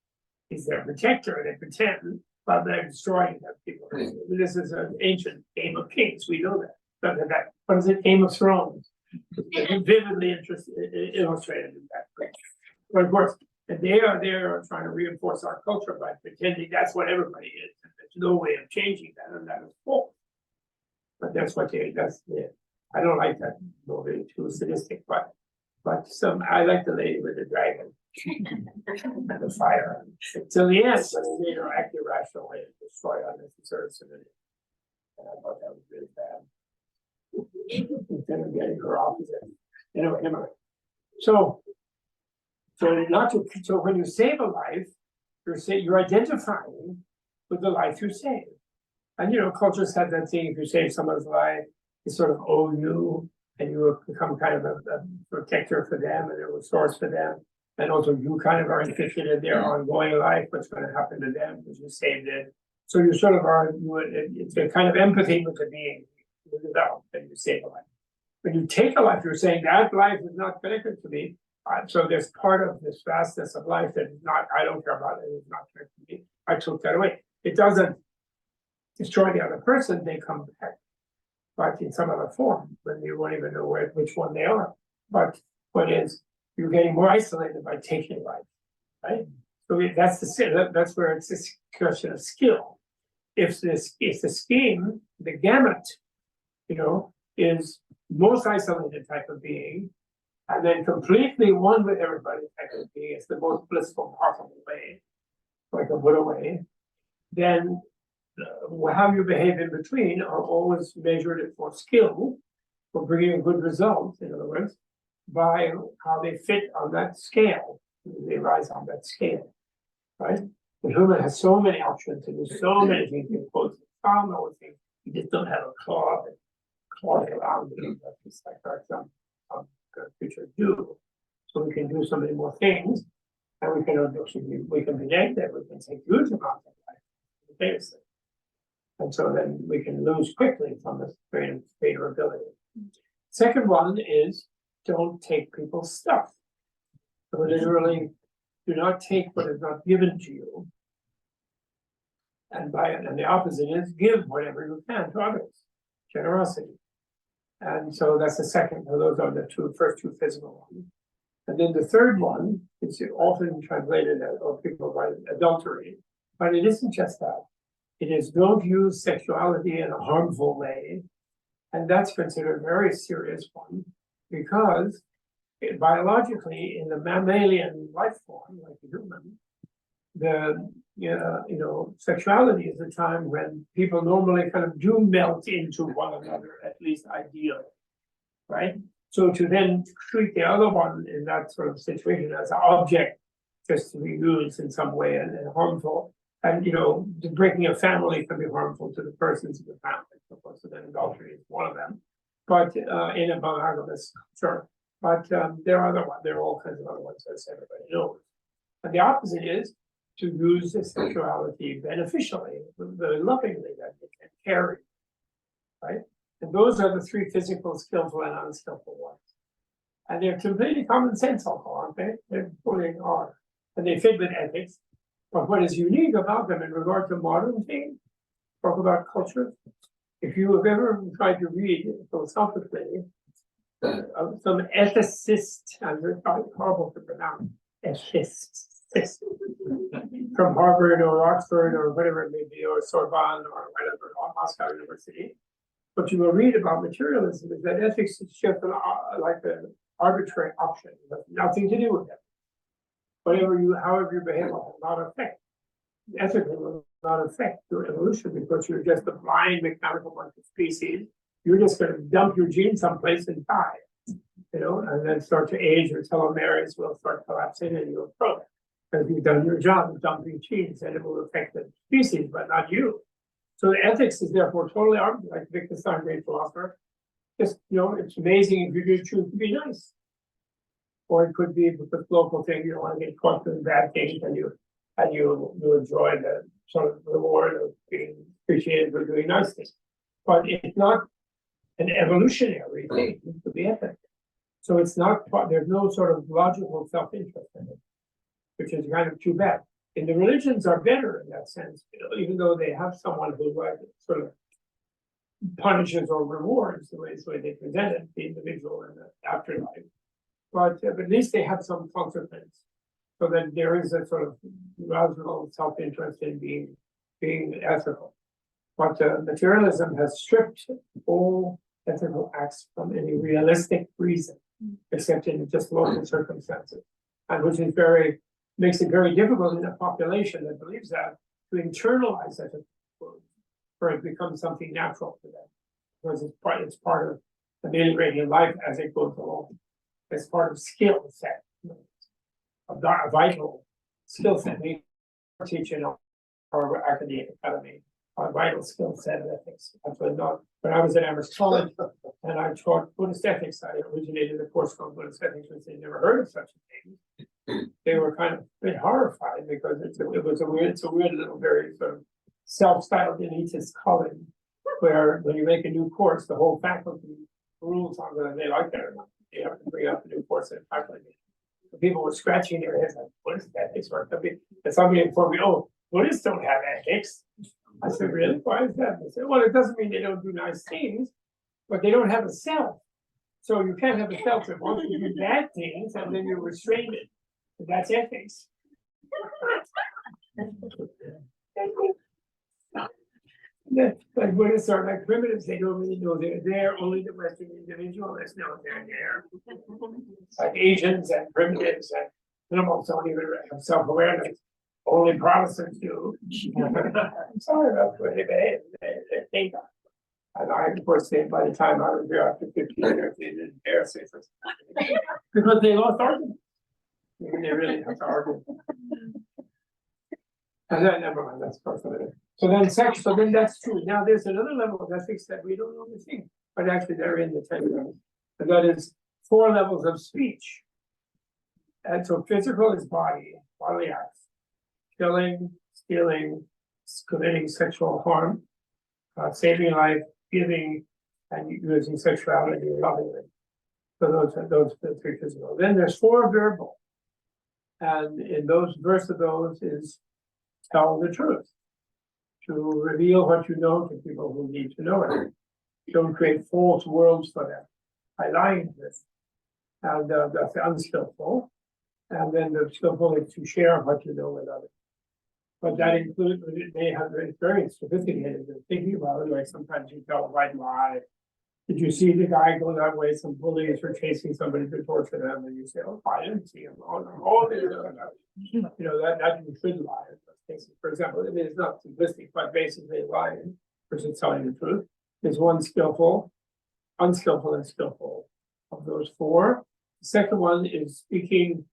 He's their protector, and they pretend, but they're destroying them people. This is an ancient game of kings, we know that. What is it, Game of Thrones? Vividly illustrated in that way. But of course, they are trying to reinforce our culture by pretending that's what everybody is. And there's no way of changing that, and that is false. But that's what I don't like that movie, too sadistic, but I like the lady with the dragon and the fire. Till the end, when they made her act irrationally and destroy unnecessary civilians. And I thought that was really bad. Instead of getting her off of it. Anyway. So when you save a life, you're identifying with the life you save. And you know, cultures have that thing, if you save someone's life, they sort of owe you, and you become kind of a protector for them and a resource for them. And also you kind of are interested in their ongoing life, what's going to happen to them because you saved it. So you sort of are, it's a kind of empathy with the being you develop and you save a life. When you take a life, you're saying that life is not connected to me. So there's part of this vastness of life that is not, I don't care about it, it's not connected to me. I took that away. It doesn't destroy the other person, they come back. But in some other form, when you won't even know which one they are. But what is, you're getting more isolated by taking life, right? So that's where it's this question of skill. If the scheme, the gamut, you know, is most isolated type of being, and then completely one with everybody, technically, it's the most blissful possible way, like a Buddha way, then how you behave in between are always measured for skill, for bringing a good result, in other words, by how they fit on that scale, they rise on that scale, right? The human has so many options to do so many things, you pose some all things, you just don't have a claw around it, just like some creatures do. So we can do so many more things, and we can be negative, we can take huge amounts of life, and so then we can lose quickly from this greater ability. Second one is don't take people's stuff. So literally, do not take what is not given to you. And the opposite is give whatever you can to others. Generosity. And so that's the second. Those are the first two physical ones. And then the third one is often translated as, or people write adultery, but it isn't just that. It is don't use sexuality in a harmful way. And that's considered a very serious one because biologically in the mammalian life form, like a human, sexuality is a time when people normally kind of do melt into one another, at least ideally, right? So to then treat the other one in that sort of situation as an object just to be used in some way and harmful, and the breaking a family can be harmful to the persons of the family. Of course, so then adultery is one of them, but in a monogamous culture. But there are other ones. There are all kinds of other ones, as everybody knows. And the opposite is to use the sexuality beneficially, very lovingly, that it can carry, right? And those are the three physical, skillful, and unskillful ones. And they're completely common sense, aren't they? They fully are. And they fit with ethics. But what is unique about them in regard to modern things, talk about culture, if you have ever tried to read philosophically, some ethicist, I'm horrible to pronounce, ethicist, from Harvard or Oxford or whatever it may be, or Sorbonne or whatever, or Moscow University. What you will read about materialism is that ethics is just like an arbitrary option, nothing to do with it. However you behave will not affect, ethically will not affect your evolution because you're just a blind mechanical bunch of species. You're just going to dump your genes someplace and die, and then start to age. Your telomeres will start collapsing and you'll throw it. Because you've done your job of dumping genes and it will affect the species, but not you. So the ethics is therefore totally arbitrary, like Wittgenstein, great philosopher. Just, it's amazing if you do choose to be nice. Or it could be because local thing, you don't want to get caught doing bad things and you enjoy the sort of reward of being appreciated for doing nice things. But it's not an evolutionary thing to be ethical. So it's not, there's no sort of logical self-interest in it, which is kind of too bad. And the religions are better in that sense, even though they have someone who sort of punishes or rewards the way they present it, the individual in the afterlife. But at least they have some consequence, so that there is a sort of logical self-interest in being ethical. But materialism has stripped all ethical acts from any realistic reason, except in just local circumstances, and which is makes it very difficult in a population that believes that to internalize that, for it becomes something natural to them, because it's part of ameliorating life as it goes along. It's part of skill set, a vital skill set. We teach in our academy, a vital skill set of ethics. Actually, not when I was at Amherst College and I taught Buddhist ethics. I originated a course called Buddhist ethics, which they never heard of such a thing. They were kind of a bit horrified because it's a weird little, very sort of self-styled elitist college where when you make a new course, the whole faculty rules on whether they like that or not. You have to bring up the new course in faculty. So people were scratching their heads like, what is ethics? And somebody informed me, oh, Buddhists don't have ethics. I said, really? Why is that? They said, well, it doesn't mean they don't do nice things, but they don't have a self. So you can't have a self that wants to do bad things and then you restrain it. So that's ethics. Like Buddhists are like primitives, they don't really know they're there, only the Western individualists know they're there. Like Asians and primitives and animals don't even have self-awareness. Only Protestants do. I'm sorry, that's where they behave, they think. And I, of course, they, by the time I was there after 15 years, they didn't dare say something. Because they lost argument. They really have to argue. And then, never mind, that's part of it. So then sex, so then that's true. Now there's another level of ethics that we don't normally see, but actually they're in the 10 levels. And that is 4 levels of speech. And so physical is bodily acts. Killing, stealing, committing sexual harm, saving life, giving, and using sexuality lovingly. So those are the 3 physical. Then there's 4 verbal. And in those, verse of those is tell the truth, to reveal what you know to people who need to know it. Don't create false worlds for them by lying to them. And that's unskillful. And then the skillful is to share what you know with others. But that includes, they have very sophisticated in thinking about it. Like sometimes you tell a white lie. Did you see the guy go that way? Some bullies were chasing somebody to torture them, and you say, "Oh, I didn't see him." Oh, no, you know that you should lie in those cases. For example, I mean, it's not simplistic, but basically lying versus telling the truth is one skillful, unskillful, and skillful of those 4. The second one is speaking,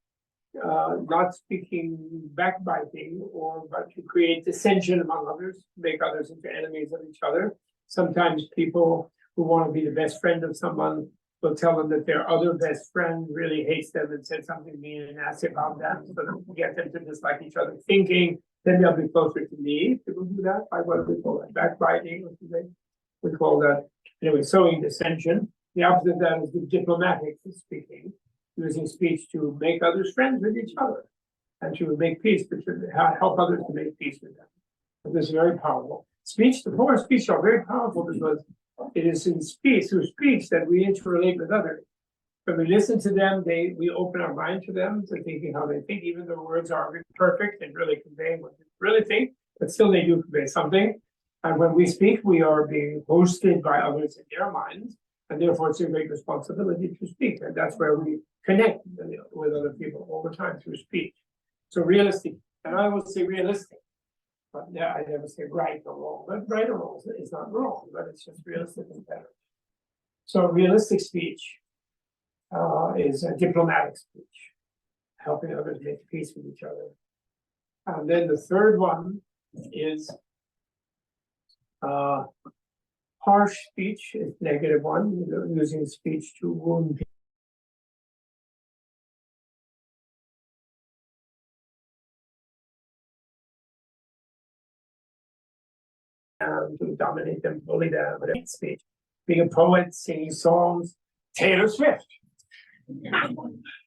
not speaking backbiting, but to create dissension among others, make others into enemies of each other. Sometimes people who want to be the best friend of someone will tell them that their other best friend really hates them and said something mean and nasty about them, so that we get them to dislike each other, thinking then they'll be closer to me. People do that by what we call that backbiting, we call that anyway, sowing dissension. The opposite of that is the diplomatic speaking, using speech to make others friends with each other and to make peace, to help others to make peace with them. And this is very powerful. Speech, the 4 speech are very powerful because it is in speech, through speech, that we interrelate with others. When we listen to them, we open our mind to them, to thinking how they think, even though words aren't perfect and really conveying what they really think, but still they do convey something. And when we speak, we are being hosted by others in their minds, and therefore it's a great responsibility to speak. And that's where we connect with other people all the time through speech. So realistic, and I will say realistic. But yeah, I never say right or wrong, but right or wrong is not wrong, but it's just realistic and better. So realistic speech is a diplomatic speech, helping others make peace with each other. And then the third one is harsh speech, is negative one, using speech to wound people. To dominate them, bully them, but it's speech. Being a poet, singing songs, Taylor Swift,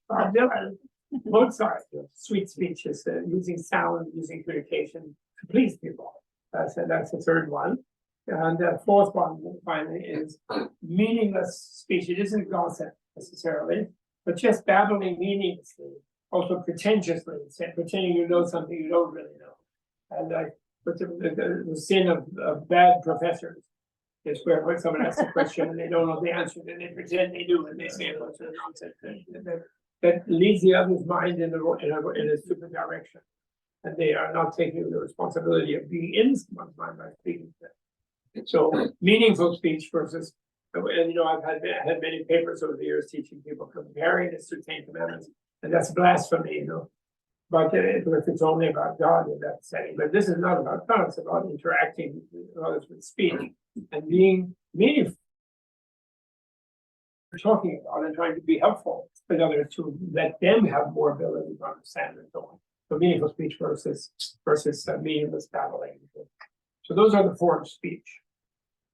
Bob Dylan, Mozart, sweet speeches, using sound, using communication to please people. That's the third one. And the 4th one, finally, is meaningless speech. It isn't gossip necessarily, but just babbling meaninglessly, also pretentiously, pretending you know something you don't really know. And but the sin of bad professors is where when someone asks a question and they don't know the answer, then they pretend they do, and they say a bunch of nonsense that leads the other's mind in a stupid direction, and they are not taking the responsibility of being in someone's mind by speaking to them. So meaningful speech versus, and I've had many papers over the years teaching people comparing the 10 commandments, and that's blasphemy, But if it's only about God in that setting, but this is not about God, it's about interacting with others with speech and being meaningful. We're talking about and trying to be helpful with others to let them have more ability to understand and so on. So meaningful speech versus meaningless babbling. So those are the 4 of speech.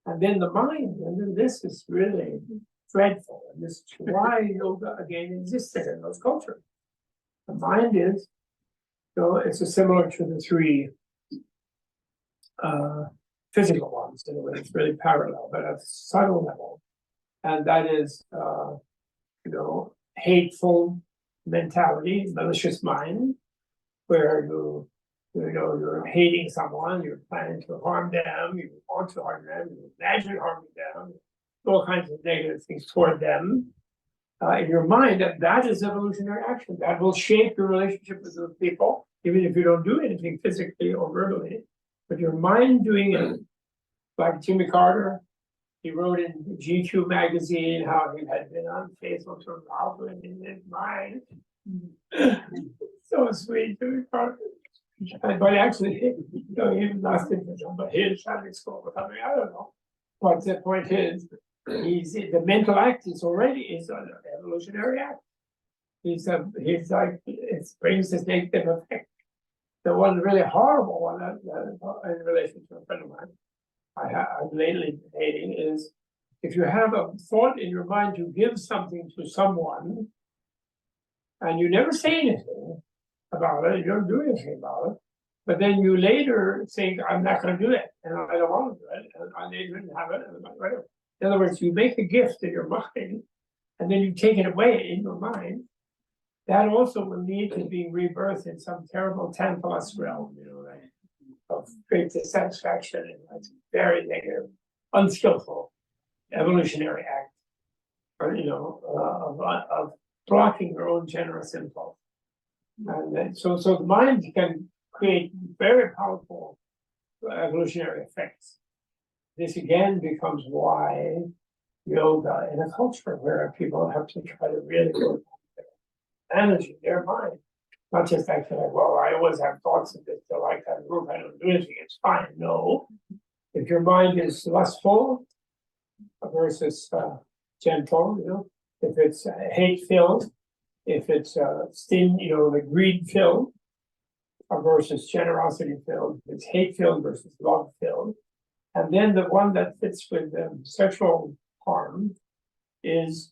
And then the mind, and then this is really dreadful. And this is why yoga again existed in those cultures. The mind is, it's similar to the 3 physical ones in a way. It's really parallel, but at a subtle level. And that is, hateful mentality, malicious mind, where you You know, you're hating someone, you're planning to harm them, you want to harm them, you imagine harming them, all kinds of negative things toward them. In your mind, that is evolutionary action. That will shape your relationship with those people, even if you don't do anything physically or verbally. But your mind doing it, like Jimmy Carter, he wrote in GQ magazine how he had been unfaithful to Ralph in his mind. So sweet, Jimmy Carter. But actually, you know, he lost it, but his Sunday school or something, I don't know. But the point is, the mental act is already an evolutionary act. He's like, it brings this negative effect. The one really horrible one in relation to a friend of mine I'm lately debating is if you have a thought in your mind to give something to someone and you never say anything about it, you don't do anything about it, but then you later think, I'm not going to do it, and I don't want to do it, and I didn't have it, and whatever. In other words, you make a gift in your mind, and then you take it away in your mind. That also will lead to being rebirthed in some terrible Tantalus realm, you know, right? Of great dissatisfaction, and it's very negative, unskillful, evolutionary act, or you know, of blocking your own generous impulse. And then, so the mind can create very powerful evolutionary effects. This again becomes why yoga in a culture where people have to try to really work on their energy, their mind. Not just actually like, well, I always have thoughts of this, so like that group, I don't do anything, it's fine. No. If your mind is lustful versus gentle, you know, if it's hate-filled, if it's you know, the greed-filled versus generosity-filled, if it's hate-filled versus love-filled. And then the one that fits with sexual harm is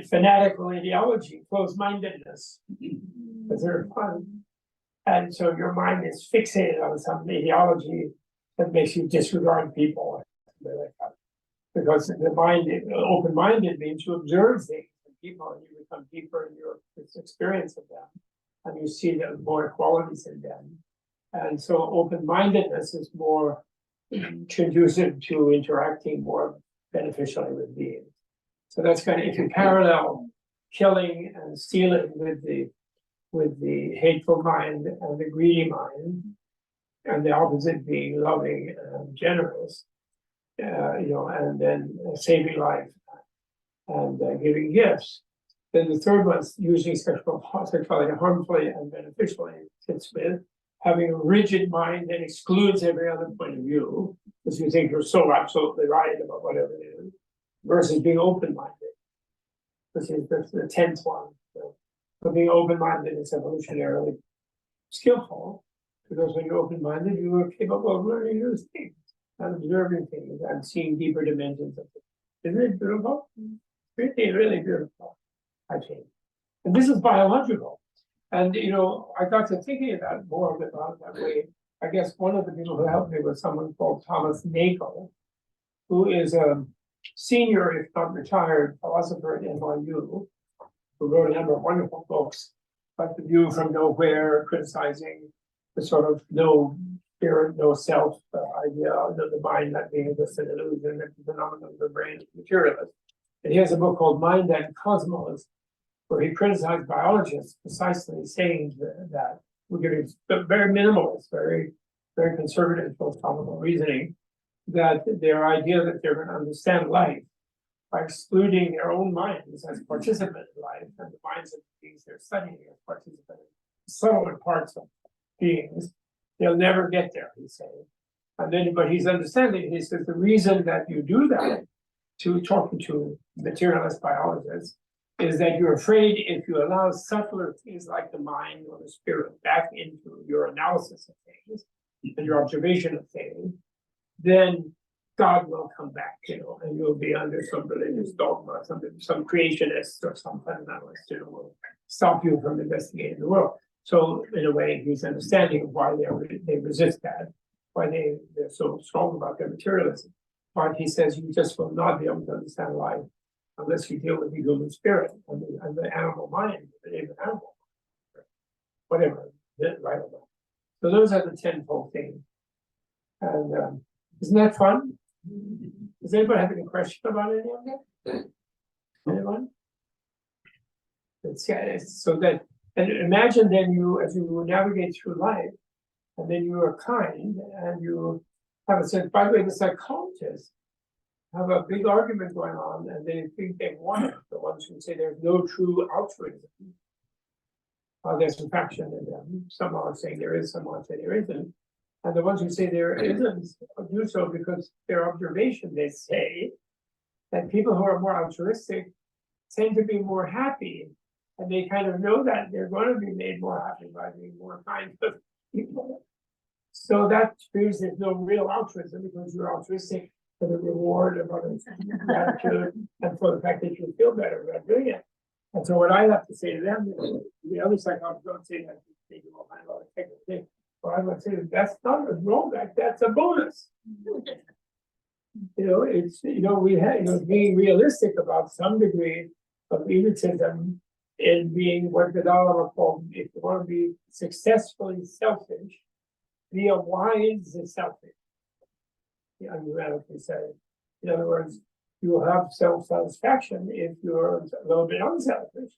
fanatical ideology, closed-mindedness, the third one. And so your mind is fixated on some ideology that makes you disregard people. Because the mind, open-minded means you observe things and people, and you become deeper in your experience of them, and you see the more qualities in them. And so open-mindedness is more conducive to interacting more beneficially with beings. So that's kind of, if you parallel killing and stealing with the hateful mind and the greedy mind, and the opposite being loving and generous, you know, and then saving life and giving gifts. Then the third one's using sexuality harmfully and beneficially fits with having a rigid mind that excludes every other point of view, because you think you're so absolutely right about whatever it is, versus being open-minded, which is the 10th one. So being open-minded is evolutionarily skillful, because when you're open-minded, you are capable of learning new things and observing things and seeing deeper dimensions of it. Isn't it beautiful? Really, really beautiful, I think. And this is biological. And you know, I got to thinking about more about that way. I guess one of the people who helped me was someone called Thomas Nagel, who is a senior, if not retired, philosopher at NYU, who wrote a number of wonderful books, like The View from Nowhere, criticizing the sort of no spirit, no self idea of the mind not being just an illusion, that the phenomenon of the brain is materialist. And he has a book called Mind and Cosmos, where he criticized biologists precisely saying that we're giving very minimalist, very, very conservative philosophical reasoning, that their idea that they're going to understand life by excluding their own minds as participants in life and the minds of the beings they're studying as participants, subtler parts of beings, they'll never get there, he's saying. And then, but he's understanding, he says the reason that you do that, to talking to materialist biologists, is that you're afraid if you allow subtler things like the mind or the spirit back into your analysis of things and your observation of things, then God will come back, you know, and you'll be under some religious dogma, some creationist or some fundamentalist, you know, will stop you from investigating the world. So in a way, he's understanding why they resist that, why they're so strong about their materialism. But he says you just will not be able to understand life unless you deal with the human spirit and the animal mind, even animal, whatever, right or wrong. So those are the tenfold things. And isn't that fun? Does anybody have any question about any of that? Anyone? It's so that, and imagine then you, as you navigate through life, and then you are kind, and you have a sense, by the way, the psychologists have a big argument going on, and they think they've won it, the ones who say there's no true altruism. There's a faction in them, some are saying there is, some are saying there isn't. And the ones who say there isn't do so because their observation, they say, that people who are more altruistic tend to be more happy. And they kind of know that they're going to be made more happy by being more kind to people. So that means there's no real altruism because you're altruistic for the reward of others' gratitude and for the fact that you feel better about doing it. And so what I have to say to them, the other psychologists don't say that they do all kinds of technical things. But I would say that's not a drawback, that's a bonus. It's, we have, being realistic about some degree of egotism in being what the Dalai called, if you want to be successfully selfish, be a wise selfish. The unhumanity said. In other words, you will have self-satisfaction if you're a little bit unselfish.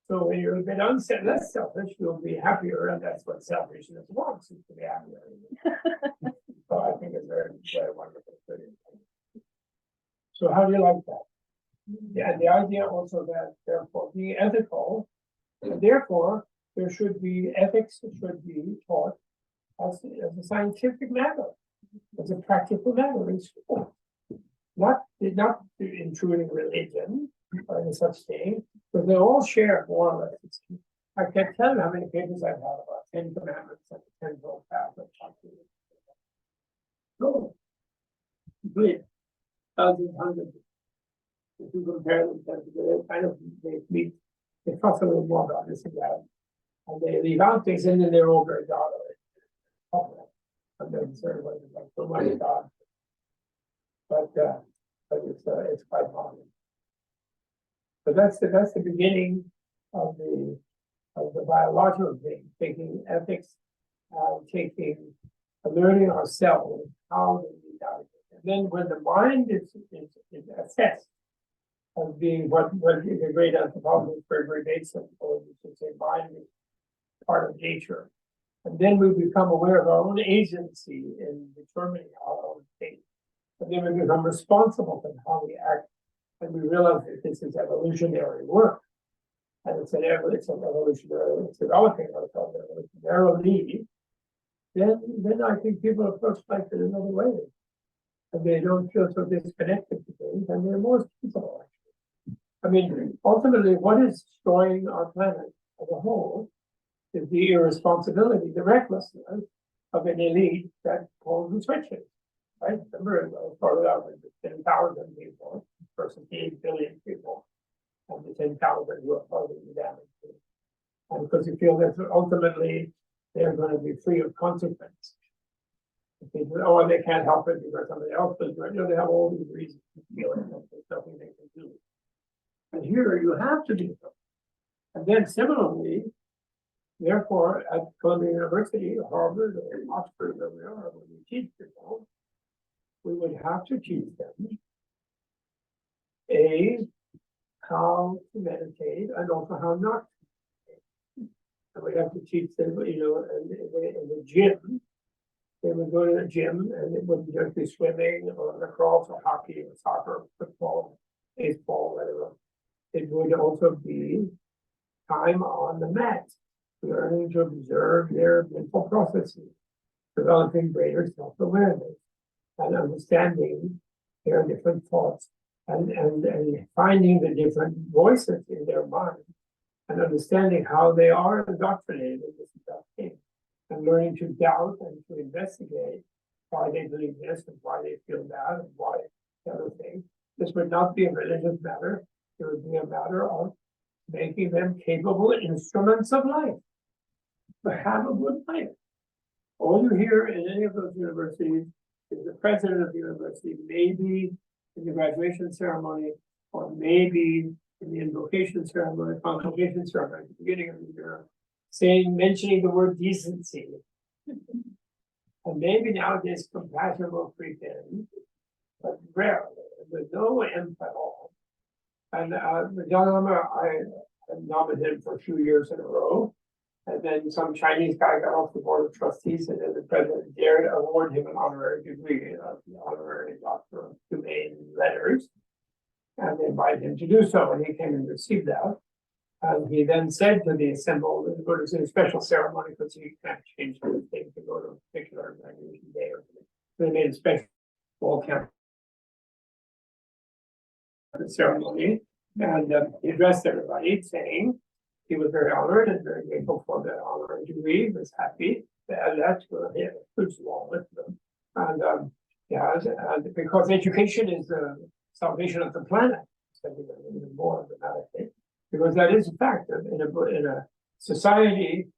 So when you're a bit less selfish, you'll be happier, and that's what selfishness wants, is to be happier. So I think it's very, very wonderful. So how do you like that? Yeah, the idea also that therefore being ethical, and therefore there should be ethics should be taught as a scientific matter, as a practical matter in school. Not intruding religion or any such thing, but they all share more or less. I can't tell you how many pages I've had about 10 Commandments and the 10-fold path of Shakti. No, complete thousands, hundreds. If you compare them, they meet, they talk a little more about this and that, and they leave out things, and then they're all very dominant. And then certain ways like, oh my God. But it's quite common. But that's the beginning of the biological thing, taking ethics, learning ourselves how to be valuable. And then when the mind is assessed as being what the great anthropologist Gregory Bateson told us to say, mind is part of nature. And then we become aware of our own agency in determining our own fate. And then we become responsible for how we act. And we realize that this is evolutionary work. And it's evolutionary, it's developing ourselves evolutionarily. Then I think people approach life in another way. And they don't feel so disconnected to things, and they're more peaceful, actually. I mean, ultimately, what is destroying our planet as a whole is the irresponsibility, the recklessness of an elite that pulls the switches. Right? Remember, it started out with 10,000 people versus 8 billion people, and the 10,000 who are causing the damage. And because you feel that ultimately they're going to be free of consequence. People, oh, they can't help it because somebody else does it. They have all these reasons to feel it, and there's nothing they can do. And here you have to do so. And then similarly, therefore, at Columbia University, or Harvard, or Oxford, or wherever, when we teach people, we would have to teach them how to meditate and also how not to meditate. And we have to teach them, in the gym. They would go to the gym and it wouldn't just be swimming or lacrosse or hockey or soccer, or football, baseball, whatever. It would also be time on the mat, learning to observe their mental processes, developing greater self-awareness, and understanding their different thoughts, and finding the different voices in their mind, and understanding how they are indoctrinated in this thing, and learning to doubt and to investigate why they believe this and why they feel that and why the other thing. This would not be a religious matter. It would be a matter of making them capable instruments of life, to have a good life. All you hear in any of those universities is the president of the university, maybe in the graduation ceremony, or maybe in the invocation ceremony, convocation ceremony at the beginning of the year, mentioning the word decency. And maybe nowadays compassion will creep in, but rarely, with no emphasis at all. And the gentleman I nominated for a few years in a row. And then some Chinese guy got off the board of trustees, and then the president dared award him an honorary degree, an honorary doctor of humane letters. And they invited him to do so, and he came and received that. And he then said to the assembled, it was a special ceremony because you can't change the thing to go to a particular graduation day or something. They made a special ball camp ceremony, and he addressed everybody saying he was very honored and very grateful for the honorary degree. He was happy to add that to his foods along with them. And and because education is the salvation of the planet, even more dramatically, because that is a fact of in a society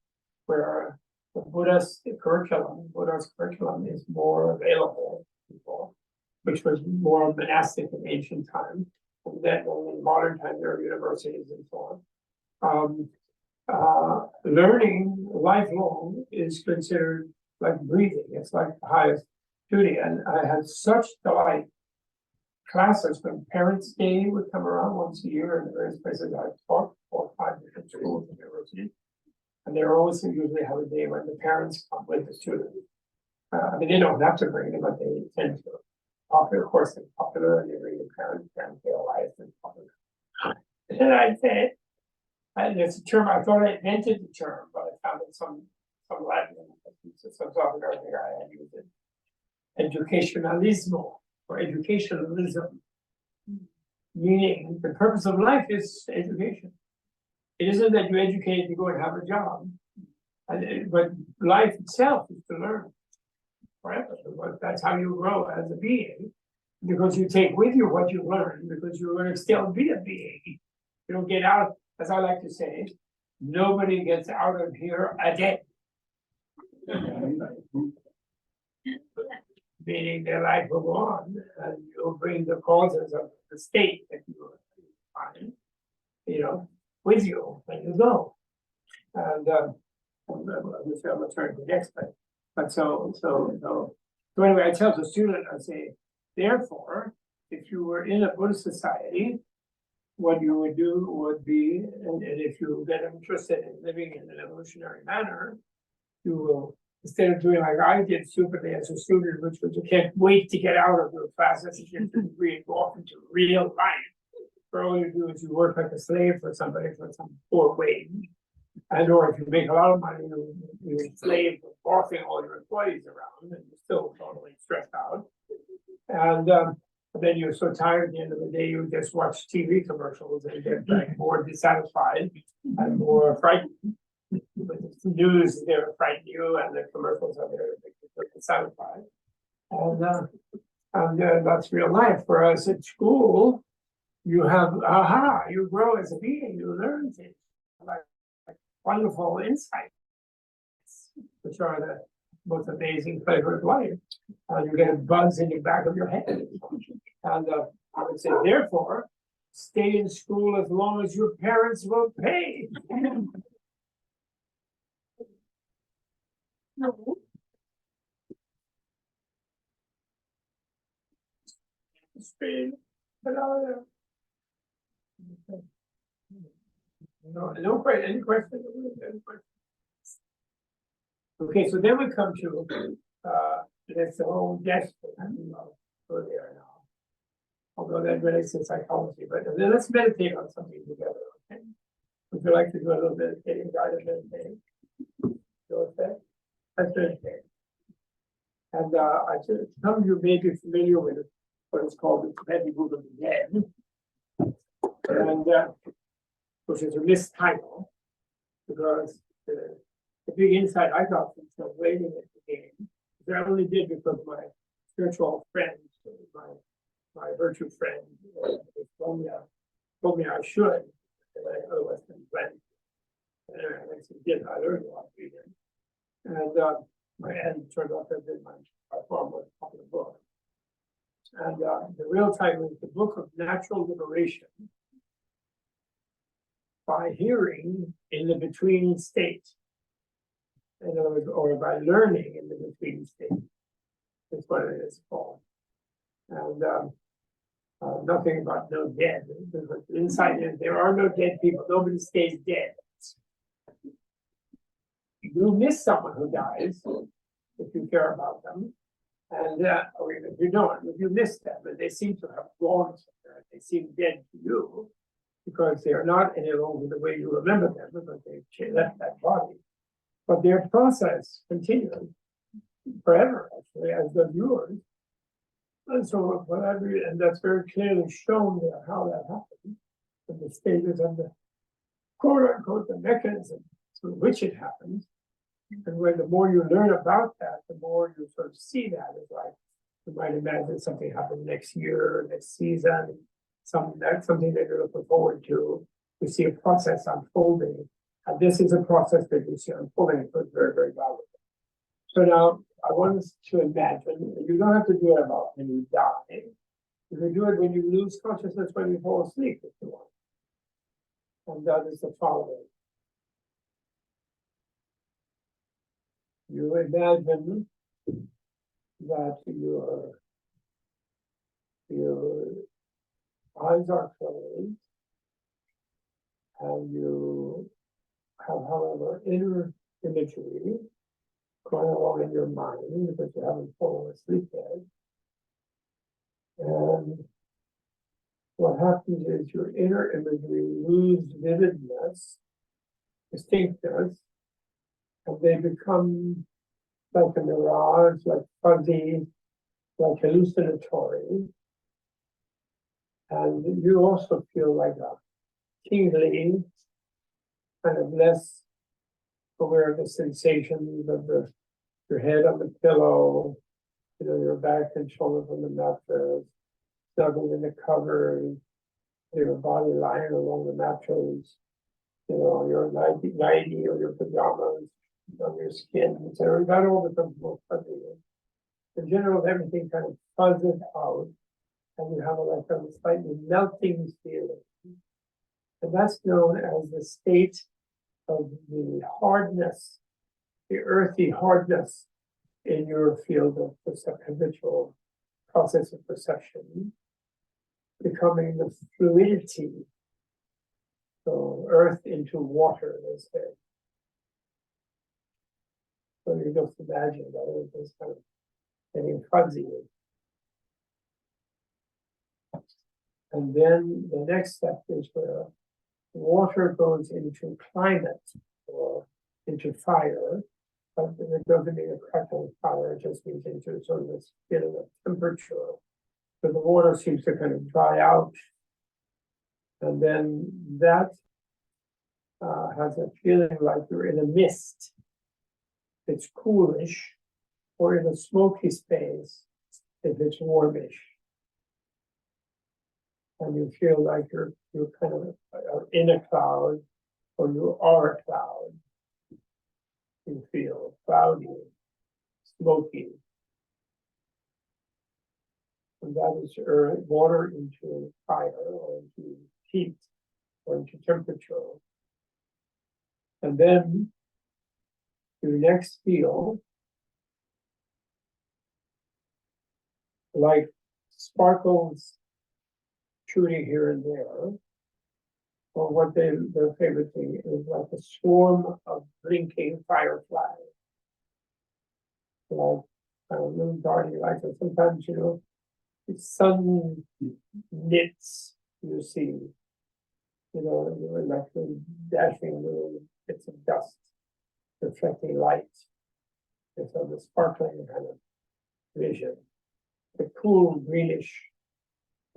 where the Buddha's curriculum is more available to people, which was more monastic in ancient times, and then in modern times there are universities and so on. Learning lifelong is considered like breathing. It's like the highest duty, and I had such delight. Classes when Parents' Day would come around once a year in various places. I taught 4 or 5 different schools and universities, and they always usually have a day when the parents come with the students. I mean, they don't have to bring them, but they tend to. Popular, of course, it's popular, and they bring the parents they realize it's popular. And I said, and it's a term, I thought I invented the term, but I found it some Latin, some South American guy had used it. Educationalismo, or educationalism, meaning the purpose of life is education. It isn't that you educate to go and have a job, but life itself is to learn forever. That's how you grow as a being, because you take with you what you learn, because you're going to still be a being. You don't get out, as I like to say, nobody gets out of here a day. Meaning their life will go on, and you'll bring the causes of the state that you find, with you when you go. And I'm going to turn to the next slide. But so anyway, I tell the student, I say, therefore, if you were in a Buddhist society, what you would do would be, and if you get interested in living in an evolutionary manner, you will, instead of doing like I did stupidly as a student, which was you can't wait to get out of your classes and get the degree and go off into real life. For all you do is you work like a slave for somebody for some poor wage. And or if you make a lot of money, you enslave bossing all your employees around, and you're still totally stressed out. And then you're so tired at the end of the day, you just watch TV commercials and get like more dissatisfied and more frightened. But the news is there to frighten you, and the commercials are there to make you feel dissatisfied. And that's real life. Whereas at school, you have you grow as a being, you learn things like wonderful insights, which are the most amazing flavor of life. You get a buzz in the back of your head. And I would say, therefore, stay in school as long as your parents will pay. No. Spain, hello. No question. Any questions? Okay, so then we come to this whole desk. Go there now. Although that relates to psychology, but then let's meditate on something together. Okay? Would you like to do a little meditating, guided meditating? Go with that. Let's meditate. And some of you may be familiar with what is called the Tibetan Book of the Dead, and which is a mistitle, because the big insight I got from translating it again, which I only did because my spiritual friend, my virtue friend, told me I should, and I otherwise been planning. And I said, yes, I learned a lot reading. And it turned out that been my far most popular book. And the real title is The Book of Natural Liberation. by hearing in the between state. In other words, or by learning in the between state. That's what it is called. And nothing about no dead. Inside it, there are no dead people. Nobody stays dead. You miss someone who dies if you care about them. And or even if you don't, if you miss them, and they seem to have gone somewhere, they seem dead to you because they are not any longer the way you remember them because they've left that body. But their process continues forever, actually, as does yours. And so, and that's very clearly shown there how that happens, and the stages and the quote unquote the mechanism through which it happens. And when the more you learn about that, the more you sort of see that as like you might imagine something happen next year, next season, that's something that you're looking forward to. You see a process unfolding, and this is a process that you see unfolding. So it's very, very valuable. So now I want us to imagine you don't have to do it about when you die. You can do it when you lose consciousness when you fall asleep, if you want. And that is the following. You imagine that your eyes are closed and you have, however, inner imagery going along in your mind because you haven't fallen asleep yet. And what happens is your inner imagery loses vividness, distinctness, and they become like a mirage, like fuzzy, like hallucinatory. And you also feel like a tingling, kind of less aware of the sensations of your head on the pillow, your back and shoulders on the mattress, snuggled in the covers, your body lying along the mattress, your nightie or your pajamas on your skin, etc. That all becomes more fuzzy. In general, everything kind of fuzzes out, and you have like a slightly melting feeling. And that's known as the state of the hardness, the earthy hardness in your field of habitual process of perception, becoming the fluidity. So earth into water, they say. So you just imagine that everything's kind of getting fuzzy. And then the next step is where water goes into climate or into fire, but it doesn't mean a crackling fire, it just means into sort of this feeling of temperature. So the water seems to kind of dry out. And then that has a feeling like you're in a mist. It's coolish, or in a smoky space if it's warmish. And you feel like you're kind of in a cloud, or you are a cloud. You feel cloudy, smoky. And that is water into fire, or into heat, or into temperature. And then you next feel like sparkles shooting here and there, or what their favorite thing is like a swarm of blinking fireflies, like little darting lights. And sometimes sun knits you see, like the dashing little bits of dust reflecting light. And so the sparkling kind of vision, the cool greenish,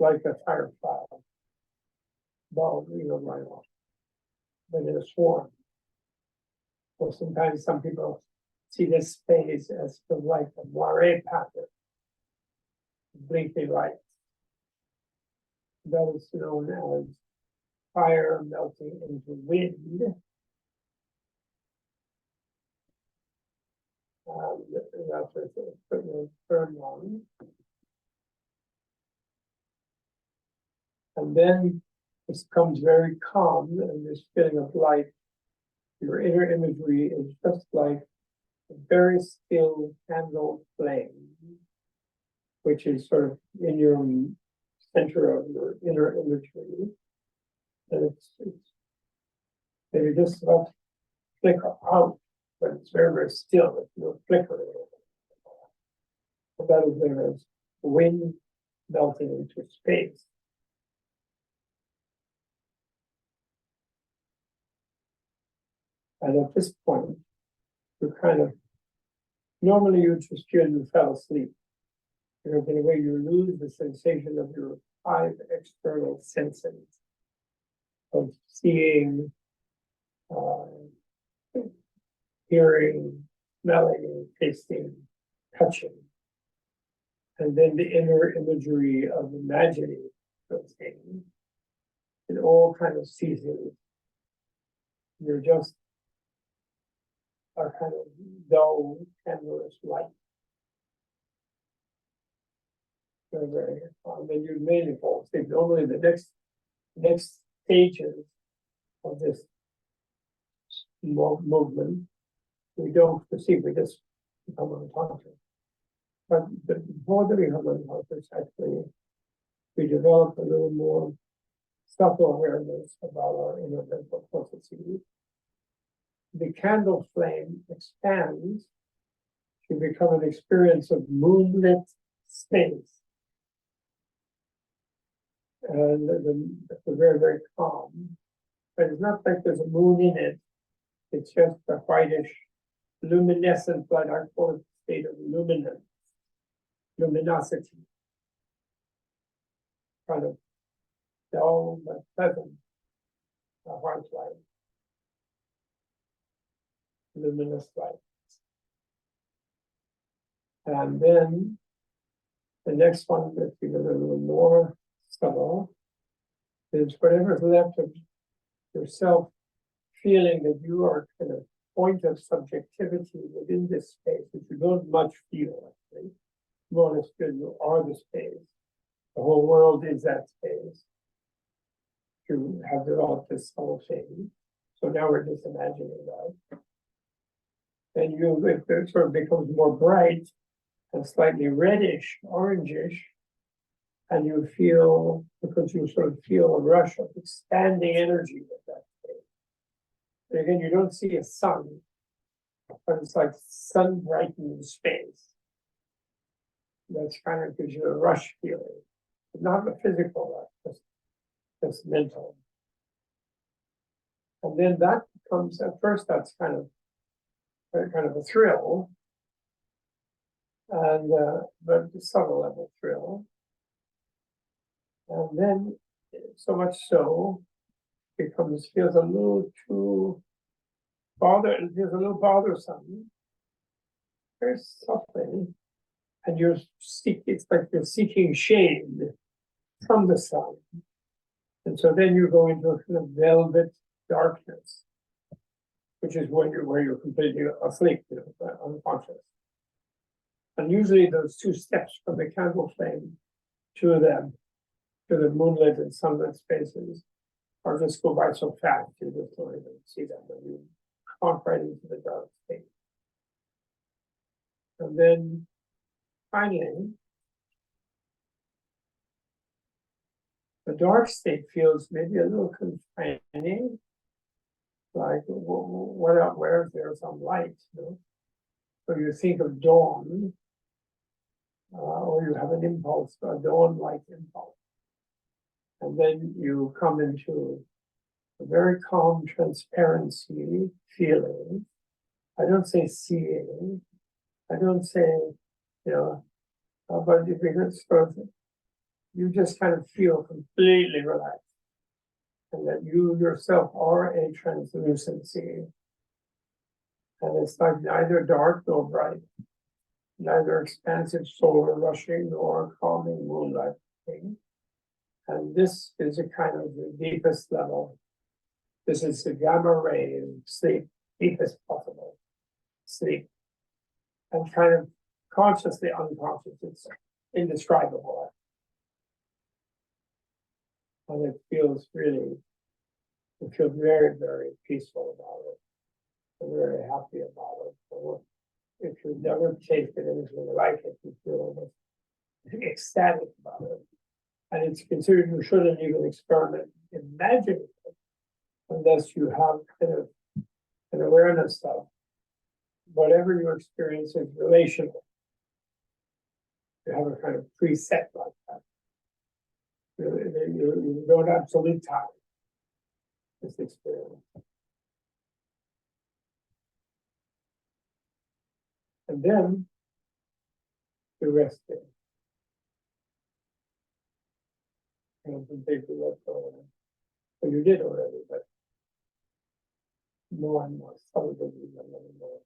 like a firefly bulb, right off, but in a swarm. Or sometimes some people see this phase as the like a moire pattern, blinking light. That is known as fire melting into wind. That's what the third one. And then becomes very calm, and this feeling of light, your inner imagery is just like a very still candle flame, which is sort of in your center of your inner imagery. And it's maybe just about to flicker out, but it's very, very still. It's no flickering. That is there as wind melting into space. And at this point, you kind of, normally you just feel you fell asleep. Because in a way you lose the sensation of your 5 external senses of seeing, hearing, smelling, tasting, touching. And then the inner imagery of imagining those things. It all kind of ceases. You're just a kind of dull, candleless light. Very, very, then you mainly fall asleep. Normally the next stages of this movement, we don't perceive, we just become unconscious. But before the become unconscious, actually, we develop a little more subtle awareness about our inner mental processes. The candle flame expands to become an experience of moonlit space. And it's very, very calm. But it's not like there's a moon in it. It's just a whitish, luminescent, but I call it state of luminosity. Kind of dull but pleasant, white light. Luminous light. And then the next one that's even a little more subtle is whatever's left of yourself feeling that you are kind of point of subjectivity within this space, which you don't much feel, actually. More or less feel you are the space. The whole world is that space. You have developed this whole thing. So now we're just imagining that. And it sort of becomes more bright and slightly reddish, orangish, and you feel, because you sort of feel a rush of expanding energy with that space. And again, you don't see a sun, but it's like sun brightened space. That's kind of gives you a rush feeling, but not a physical rush, just mental. And then that becomes, at first, that's kind of a thrill, and but a subtle level thrill. And then, so much so, feels a little too it feels a little bothersome, very softly, and it's like you're seeking shade from the sun. And so then you go into a kind of velvet darkness, which is where you're completely asleep, unconscious. And usually those 2 steps from the candle flame to the moonlit and sunlit spaces are just go by so fast, you just don't even see them when you walk right into the dark state. And then finally, the dark state feels maybe a little confining, like where there's some light, So you think of dawn, or you have an impulse, a dawn-like impulse. And then you come into a very calm transparency feeling. I don't say seeing, I don't say, but you just kind of feel completely relaxed. And that you yourself are a translucency. And it's like neither dark nor bright, neither expansive solar rushing nor calming moonlight thing. And this is a kind of the deepest level. This is the gamma ray of sleep, deepest possible sleep. And kind of consciously unconscious, it's indescribable. And it feels really, you feel very, very peaceful about it. I'm very happy about it. So if you've never tasted anything like it, you feel almost ecstatic about it. And it's considered you shouldn't even experiment imagining it unless you have kind of an awareness of whatever you experience is relational. You have a kind of preset like that. You don't absolute time this experience. And then you rest there. And take the rest over. So you did already, but more and more subtly and more.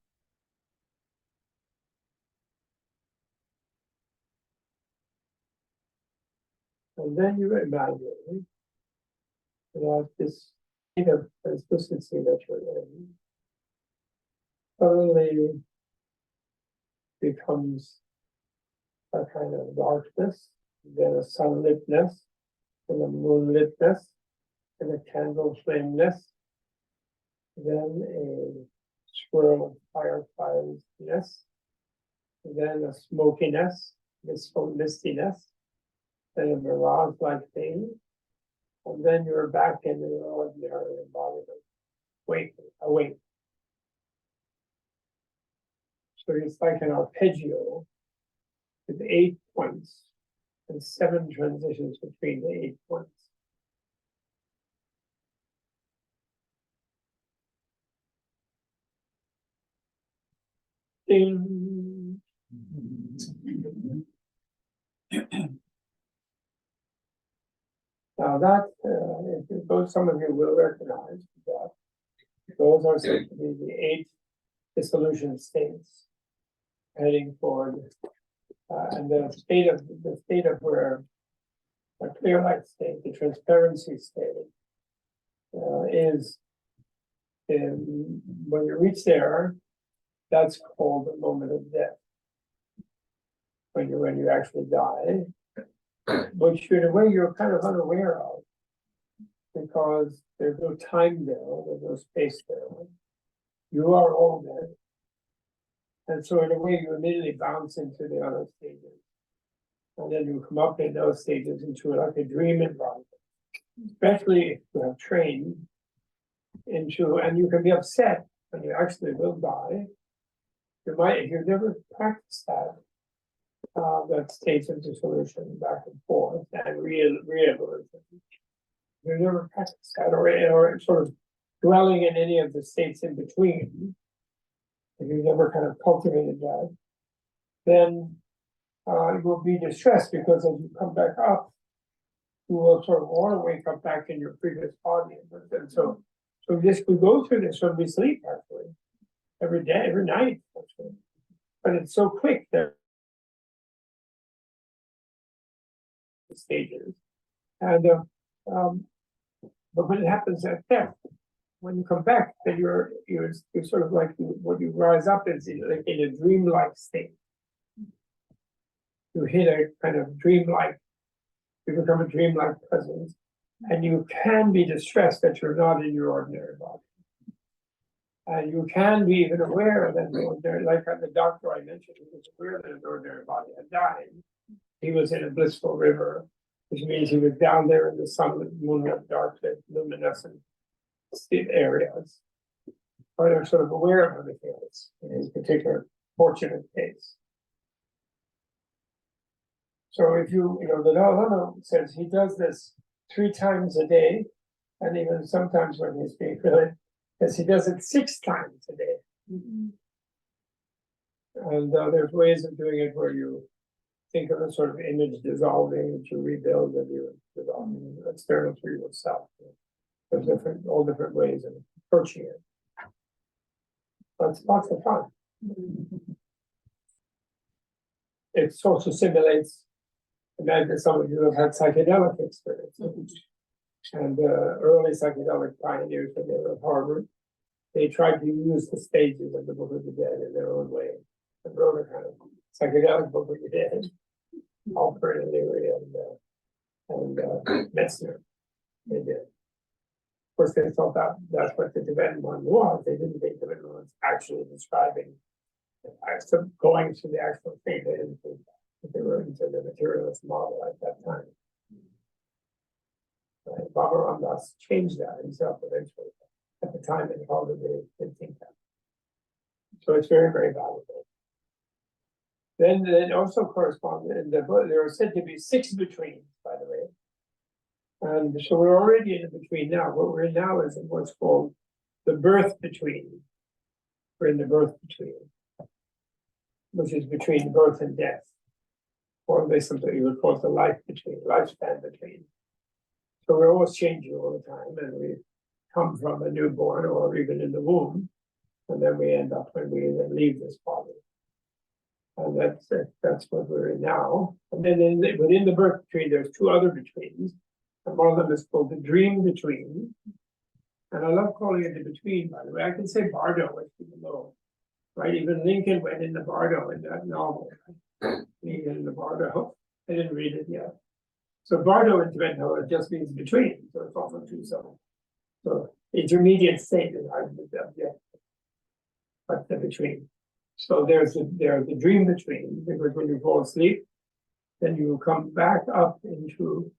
And then you imagine that this state of consistency that you're in suddenly becomes a kind of darkness, then a sunlitness, and a moonlitness, and a candle flameness, then a swirl of fireflies-ness, then a smokiness, mistiness, then a mirage-like thing, and then you're back in the ordinary embodiment, awake. So it's like an arpeggio with 8 points and 7 transitions between the 8 points. Ding. Now that, those some of you will recognize that those are said to be the 8 dissolution states heading forward, and the state of where a clear light state, the transparency state, is when you reach there, that's called the moment of death. When you actually die, which in a way you're kind of unaware of, because there's no time there, there's no space there. You are all dead. And so in a way you immediately bounce into the other stages. And then you come up in those stages into like a dream environment. Especially if you have trained into, and you can be upset when you actually will die. You might, if you've never practiced that state of dissolution back and forth and re-evolution. You never practiced that, or sort of dwelling in any of the states in between. If you've never kind of cultivated that, then you will be distressed, because as you come back up, you will sort of want to wake up back in your previous body. And so we go through this when we sleep, actually, every day, every night, actually. But it's so quick that stages. And but when it happens at death, when you come back, then you're sort of like what you rise up is like in a dreamlike state. You hit a kind of dreamlike, you become a dreamlike presence, and you can be distressed that you're not in your ordinary body. And you can be even aware that the ordinary, like the doctor I mentioned, he was aware that his ordinary body had died. He was in a blissful river, which means he was down there in the sunlit, moonlit, darklit, luminescent areas. But they're sort of aware of everything else in his particular fortunate case. So if the Dalai Lama says he does this 3 times a day, and even sometimes when he's being really, because he does it 6 times a day. Mm-hmm. And there's ways of doing it where you think of a sort of image dissolving, that you rebuild, and you dissolve, experiment for yourself. There's all different ways of approaching it. But it's lots of fun. It also simulates, imagine some of you have had psychedelic experiences. And early psychedelic pioneers, when they were at Harvard, they tried to use the stages of the Book of the Dead in their own way. And wrote a kind of psychedelic Book of the Dead, Alfred and Leary and Metzner. They did. Of course, they thought that that's what the Tibetan one was. They didn't think the Tibetan one was actually describing going to the actual thing. They didn't think that they were into the materialist model at that time. Right? Baba Ram Das changed that himself eventually. At the time, they probably didn't think that. So it's very, very valuable. Then also corresponded in the book, there are said to be 6 betweens, by the way. And so we're already in the between now. What we're in now is in what's called the birth between. We're in the birth between, which is between birth and death. Or there's something you would call the life between, lifespan between. So we're always changing all the time, and we come from a newborn or even in the womb, and then we end up when we then leave this body. And that's what we're in now. And then within the birth between, there's 2 other betweens. And one of them is called the dream between. And I love calling it the between, by the way. I can say Bardo, if people know. Right? Even Lincoln went in the Bardo in that novel. Lincoln in the Bardo. I didn't read it yet. So Bardo in Tibetan, it just means between. So it's often 2 syllables. So intermediate state is the but the between. So there's the dream between, because when you fall asleep, then you come back up into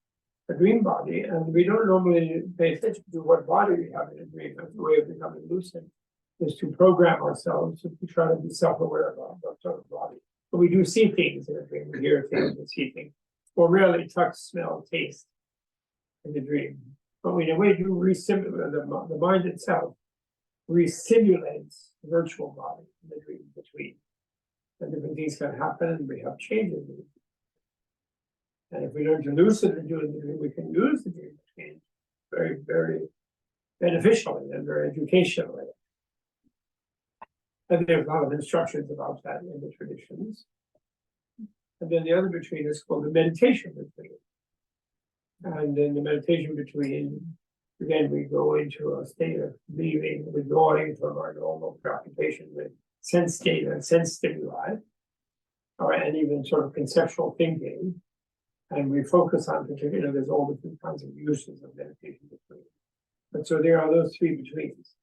a dream body, and we don't normally pay attention to what body we have in a dream. That's the way of becoming lucid, is to program ourselves to try to be self-aware about our sort of body. But we do see things in a dream, we hear things, we see things. Or rarely touch, smell, taste in the dream. But we in a way do resimulate the mind itself resimulates the virtual body in the dream between. And different things can happen, and we have changes. And if we learn to lucid and do it in the dream, we can use the dream between very, very beneficially and very educationally. And there's a lot of instructions about that in the traditions. And then the other between is called the meditation between. And in the meditation between, again, we go into a state of leaving, withdrawing from our normal preoccupation with sense data and sense stimuli, and even sort of conceptual thinking. And we focus on particular, there's all different kinds of uses of meditation between. But so there are those 3 betweens.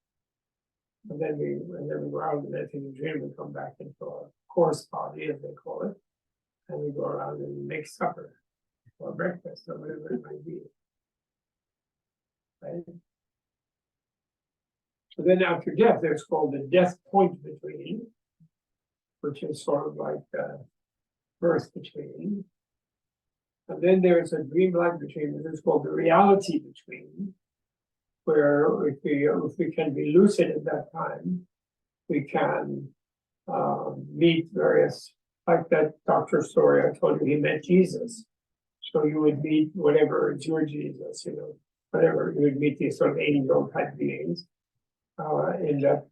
And then we go out of the meditative dream, we come back into our course body, as they call it, and we go around and make supper or breakfast or whatever it might be. Right? So then after death, there's called the death point between, which is sort of like birth between. And then there's a dreamlike between, which is called the reality between, where if we can be lucid at that time, we can meet various, like that doctor story I told you, he met Jesus. So you would meet whatever is your Jesus, whatever, you would meet these sort of angel type beings in that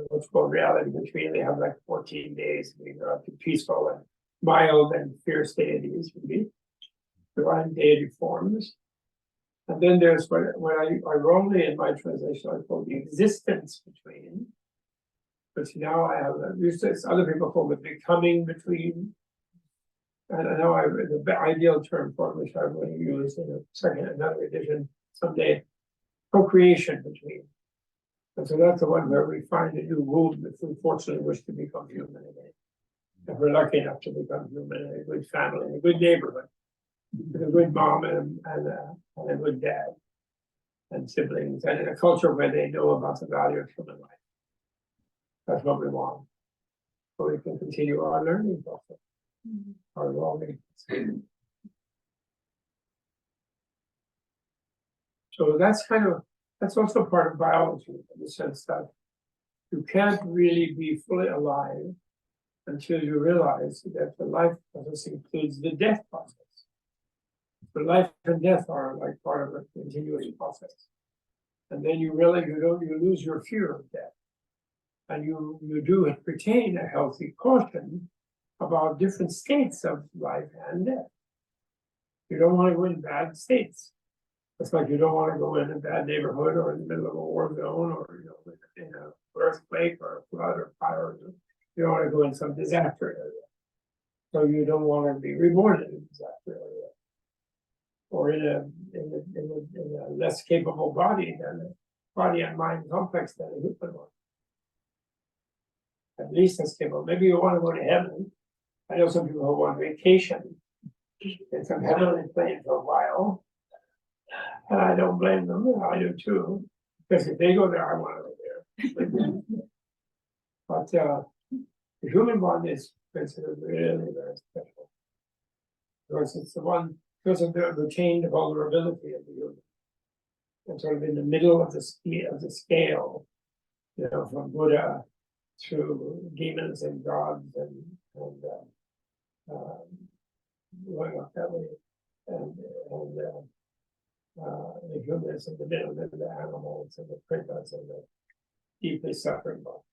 what's called reality between. They have like 14 days, we go up to peaceful and mild and fierce deities would be divine deity forms. And then there's what I wrongly in my translation I call the existence between, but now I have other people call it becoming between. And I know the ideal term for it, which I'm going to use in another edition someday, co-creation between. And so that's the one where we find a new womb if we fortunately wish to become human again. If we're lucky enough to become human in a good family, in a good neighborhood, with a good mom and a good dad and siblings, and in a culture where they know about the value of human life. That's what we want. So we can continue our learning process. Our evolving. So that's also part of biology, in the sense that you can't really be fully alive until you realize that the life process includes the death process. The life and death are like part of a continuous process. And then you realize you lose your fear of death. And you do retain a healthy caution about different states of life and death. You don't want to go in bad states. It's like you don't want to go in a bad neighborhood or in the middle of a war zone or in an earthquake or a flood or fire. You don't want to go in some disaster area. So you don't want to be reborn in a disaster area. or in a less capable body than a body and mind complex than a human one. At least as capable. Maybe you want to go to heaven. I know some people who want vacation in some heavenly plane for a while. And I don't blame them, I do too. Because if they go there, I want to go there. But the human one is considered really very special. Because it's the one, because of the retained vulnerability of the human. It's sort of in the middle of the scale, you know, from Buddha through demons and gods and going up that way, and the humans in the middle, and the animals and the princess and the deeply suffering ones.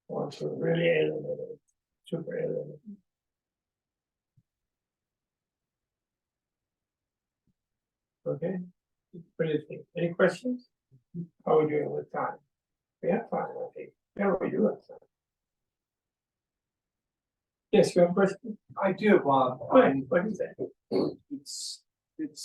Ones who are really alienated, super alienated. Okay, what do you think? Any questions? How are we doing with time? We have time, I think. Yeah, we do have time. Yes, you have a question? I do, Bob. What is that? It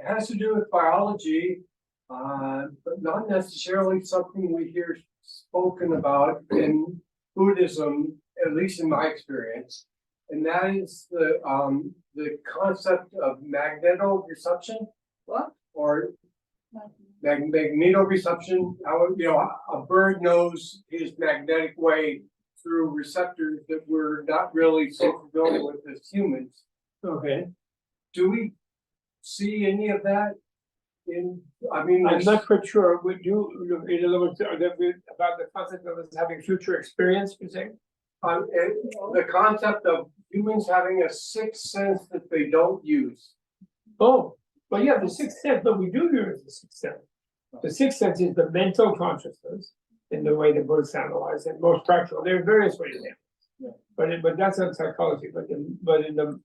has to do with biology, but not necessarily something we hear spoken about in Buddhism, at least in my experience. And that is the concept of magnetoreception. What? Or magnetoreception. How, you know, a bird knows his magnetic way through receptors that we're not really so familiar with as humans. Okay. Do we see any of that in, I mean, I'm not quite sure. Would you, in other words, about the concept of us having future experience, you say? the concept of humans having a sixth sense that they don't use. Oh, well, yeah, the sixth sense, but we do use the sixth sense. The sixth sense is the mental consciousness in the way the Buddhists analyze it, most practical. There are various ways to analyze it, but that's not psychology. But in the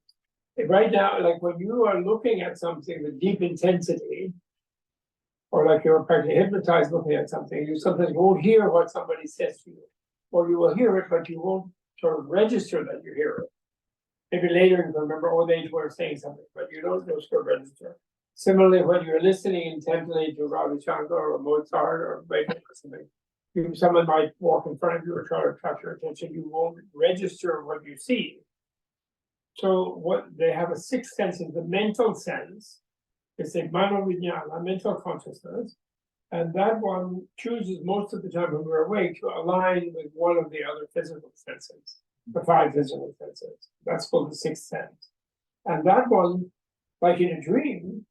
right now, like when you are looking at something with deep intensity, or like you're practically hypnotized looking at something, you sometimes won't hear what somebody says to you, or you will hear it, but you won't sort of register that you hear it. Maybe later you can remember, oh, they were saying something, but you don't know sort of register. Similarly, when you're listening intently to Ravi Shankar or Mozart or Beethoven or something, someone might walk in front of you or try to attract your attention, you won't register what you see. So what they have a sixth sense is the mental sense. It's a mano-vijnana, mental consciousness. And that one chooses most of the time when we're awake to align with one of the other physical senses, the five physical senses. That's called the sixth sense. And that one, like in a dream,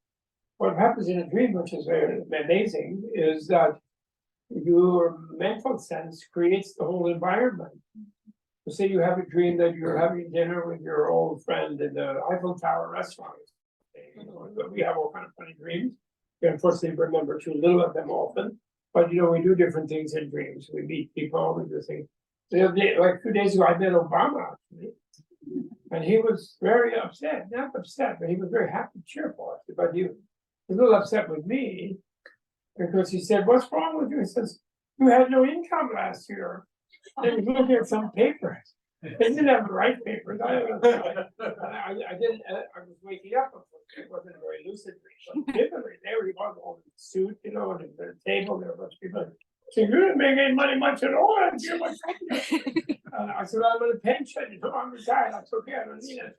what happens in a dream, which is very amazing, is that your mental sense creates the whole environment. So say you have a dream that you're having dinner with your old friend in the Eiffel Tower restaurant. We have all kind of funny dreams. We unfortunately remember too little of them often. But you know, we do different things in dreams. We meet people, we do things. Like 2 days ago, I met Obama actually. And he was very upset, not upset, but he was very happy, cheerful actually. But he was a little upset with me because he said, "What's wrong with you?" He says, "You had no income last year." And he was looking at some papers. They didn't have the right papers. I didn't. I was waking up. It wasn't a very lucid dream. But vividly, there he was, all in the suit, you know, and the table. There were a bunch of people. So you didn't make any money much at all. I said, "I'm on a pension. You know, I'm retired. That's okay. I don't need it."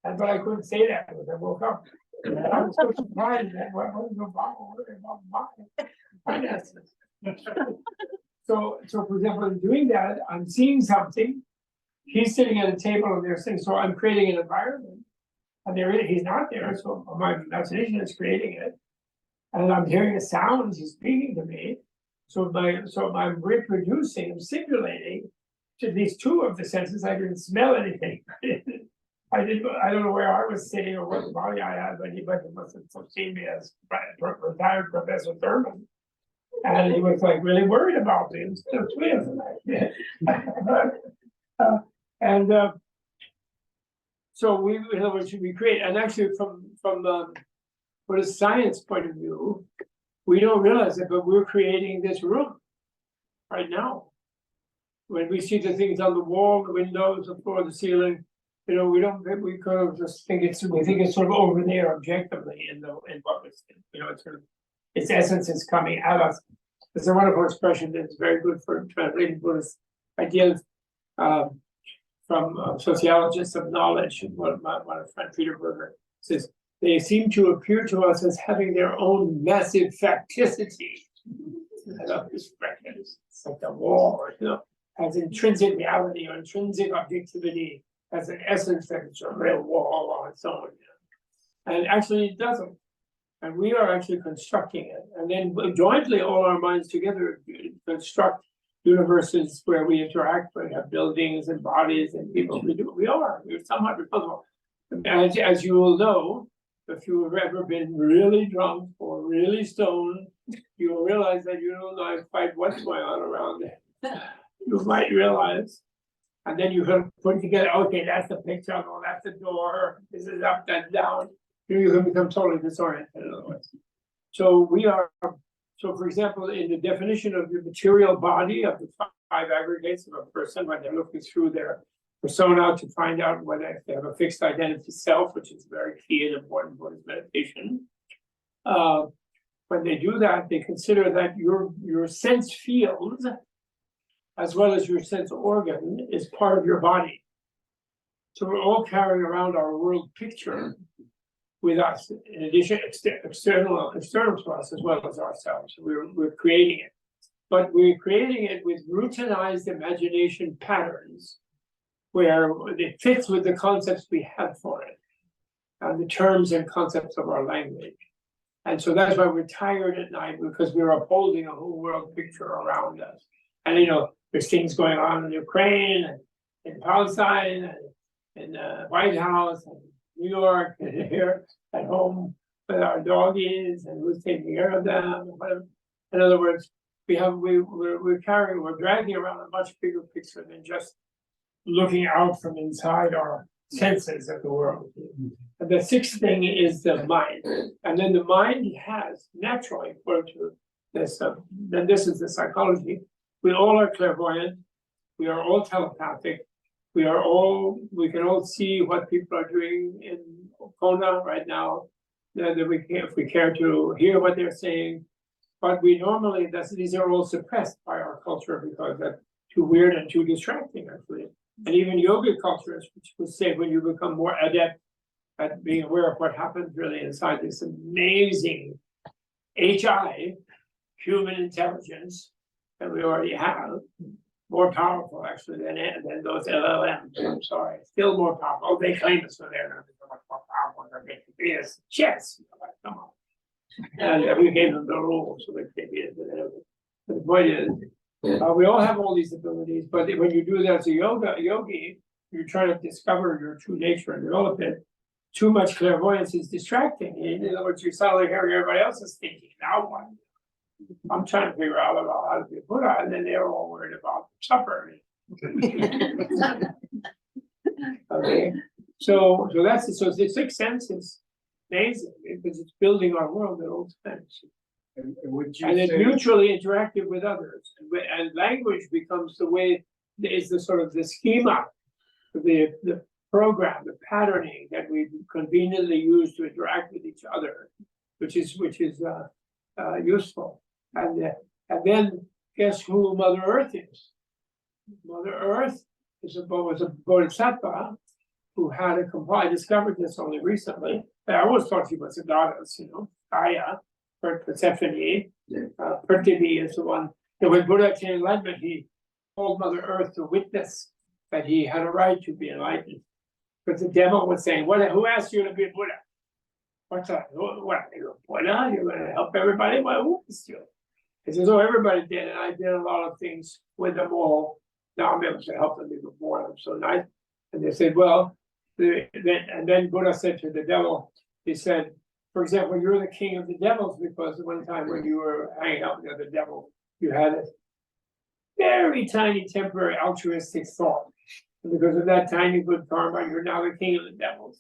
But I couldn't say that because I woke up. And I was so surprised that what was Obama finances. So for example, in doing that, I'm seeing something. He's sitting at a table and they're saying, so I'm creating an environment. And he's not there, so my imagination is creating it. And I'm hearing a sound, he's speaking to me. So I'm reproducing, I'm simulating to these two of the senses. I didn't smell anything. I don't know where I was sitting or what body I had, but he must have seen me as retired Professor Thurman. And he was like really worried about me. It's so sweet of him. So we, in other words, we create, and actually from a science point of view, we don't realize it, but we're creating this room right now. When we see the things on the wall, the windows, the floor, the ceiling, you know, we kind of just think we think it's sort of over there objectively in what was, you know, it's sort of, its essence is coming at us. There's a wonderful expression that's very good for translating Buddhist ideas, from sociologists of knowledge. One of my friend Peter Berger says, they seem to appear to us as having their own massive facticity. I love this expression. It's like the wall, you know, has intrinsic reality or intrinsic objectivity, has an essence that it's a real wall on its own. You know? And actually it doesn't. And we are actually constructing it. And then jointly, all our minds together construct universes where we interact, we have buildings and bodies and people. We're somewhat responsible. As you will know, if you have ever been really drunk or really stoned, you will realize that you don't know quite what's going on around there. You might realize, and then you have put together, okay, that's the picture, oh, that's the door, this is up, that's down. You can become totally disoriented in other words. So for example, in the definition of the material body of the five aggregates of a person, when they're looking through their persona to find out whether they have a fixed identity self, which is very key and important for Buddhist meditation. When they do that, they consider that your sense field, as well as your sense organ, is part of your body. So we're all carrying around our world picture with us, in addition, external to us as well as ourselves. We're creating it, but we're creating it with routinized imagination patterns, where it fits with the concepts we have for it, and the terms and concepts of our language. And so that's why we're tired at night, because we're upholding a whole world picture around us. And you know, there's things going on in Ukraine and in Palestine and in the White House and New York and here at home with our doggies and who's taking care of them and whatever. In other words, we're dragging around a much bigger picture than just looking out from inside our senses of the world. And the sixth thing is the mind. And then the mind has naturally, according to this, then this is the psychology. We all are clairvoyant. We are all telepathic. We can all see what people are doing in Kona right now, that if we care to hear what they're saying. But we normally, these are all suppressed by our culture because they're too weird and too distracting, actually. And even yoga cultures, which would say when you become more adept at being aware of what happens really inside this amazing HI, human intelligence, that we already have, more powerful actually than those LLMs. I'm sorry, still more powerful. Oh, they claim it's so they're going to be so much more powerful than they can be as chess. Come on. And we gave them the rules so they could be it. But the point is, we all have all these abilities, but when you do that as a yogi, you're trying to discover your true nature and develop it. Too much clairvoyance is distracting. In other words, you're suddenly hearing everybody else is thinking. Now what? I'm trying to figure out about how to be a Buddha, and then they're all worried about supper. Okay, so that's it. So the sixth sense is amazing because it's building our world at all times. And would you And it's say, mutually interactive with others, and language becomes the way is the sort of the schema, the program, the patterning that we conveniently use to interact with each other, which is useful. And then guess who Mother Earth is? Mother Earth was a bodhisattva who had I discovered this only recently. I always thought she was a goddess, you know, Gaia, Persephone, Prithivi is the one. And when Buddha attained enlightenment, he told Mother Earth to witness that he had a right to be enlightened. But the devil was saying, who asked you to be a Buddha? What's that? What? You're a Buddha? You're going to help everybody? Well, who asked you? He says, oh, everybody did, and I did a lot of things with them all. Now I'm able to help them even more. I'm so nice. And they said, well, then Buddha said to the devil, he said, for example, you're the king of the devils because one time when you were hanging out with the devil, you had a very tiny temporary altruistic thought. And because of that tiny good karma, you're now the king of the devils.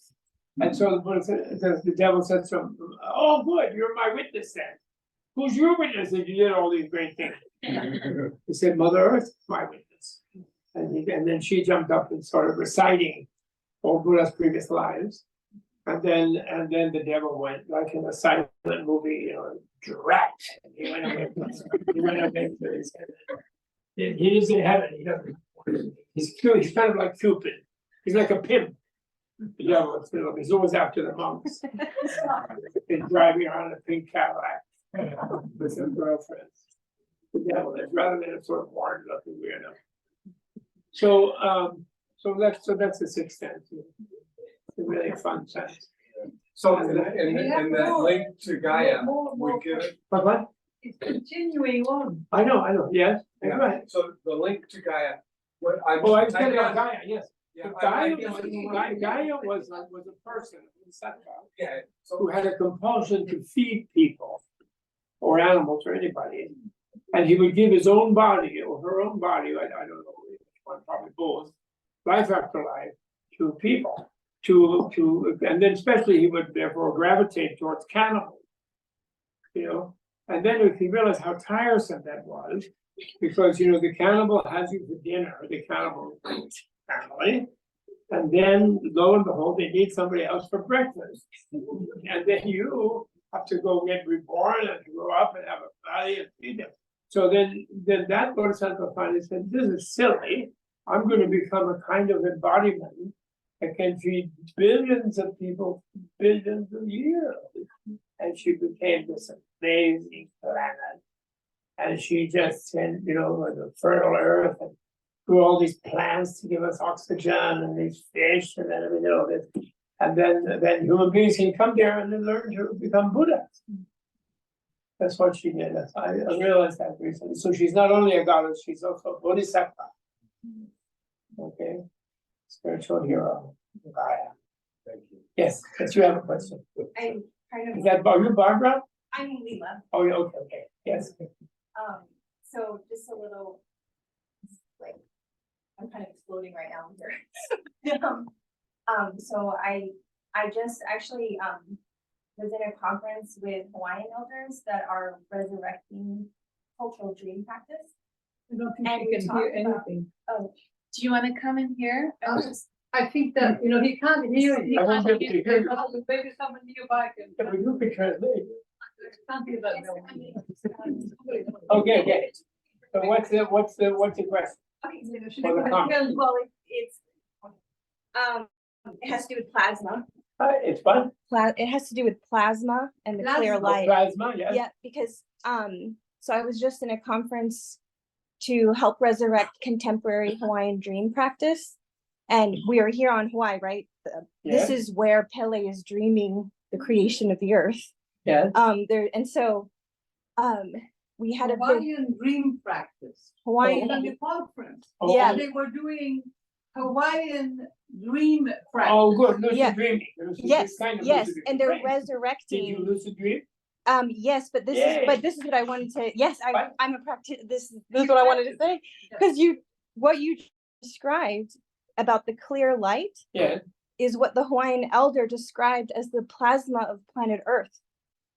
And so the Buddha said, the devil said to him, oh, good, you're my witness then. Who's your witness that you did all these great things? He said, Mother Earth, my witness. And then she jumped up and started reciting all Buddha's previous lives. And then the devil went, like in a silent movie, drat. And he went away. He went away to his heaven. He is in heaven. He doesn't. He's cute. He's kind of like Cupid. He's like a pimp. The devil is, he's always after the monks. He's driving around a pink Cadillac with some girlfriends. The devil is, rather than a sort of worn-looking weirdo. So that's the sixth sense. It's a really fun sense. So, and that link to Gaia, we give it. But what? It's continuing on. I know, yes, that's Yeah, right. so the link to Gaia, what I. Oh, I was telling about Gaia, yes. Yeah, Gaia was a person in Sattva Yeah, who so, had a compulsion to feed people or animals or anybody. And he would give his own body or her own body, I don't know which one, probably both, life after life to people. And then especially he would therefore gravitate towards cannibals. And then he realized how tiresome that was, because the cannibal has you for dinner, the cannibal family, and then lo and behold, they need somebody else for breakfast. And then you have to go get reborn and grow up and have a body and feed them. So then that Bodhisattva finally said, this is silly. I'm going to become a kind of embodiment that can feed billions of people, billions of years. And she became this amazing planet. And she just sent, the fertile earth and grew all these plants to give us oxygen and these fish and then this. And then human beings can come there and then learn to become Buddhas. That's what she did. I realized that recently. So she's not only a goddess, she's also a bodhisattva. Okay. Spiritual hero. Gaia. thank you. Yes, you have a question. I kind Is that, are you Barbara? I'm Leela. Oh, yeah, okay, yes. So just a little, like, I'm kind of exploding right now here. So I just actually, was in a conference with Hawaiian elders that are resurrecting cultural dream practice. I don't think And you we can talked hear about- anything. Oh, do you want to come in here? I think that, he can't hear. He I won't can't be able to hear you. hear. Maybe someone nearby can. Yeah, but you can translate. Can't hear that. Okay. So what's the question? Okay, so For the comment. well, it's, it has to do with plasma. It's fun. It has to do with plasma and the clear Plasma. light. Plasma, yes. Yeah, because so I was just in a conference to help resurrect contemporary Hawaiian dream practice. And we are here on Hawaii, right? Yes. This is where Pele is dreaming the creation of the earth. Yes. We had a big Hawaiian dream practice. Hawaiian. In the conference. Yeah. They were doing Hawaiian dream practice. Oh, good, lucid Yeah. dreaming. Yes, Kind of yes, lucid and dreaming. they're Great. Did you resurrecting. lucid dream? Yes, but this Yay. is what I wanted to. Yes, Fine. I'm a practice. This is what I wanted to say, because what you described about the clear light Yes. is what the Hawaiian elder described as the plasma of planet Earth.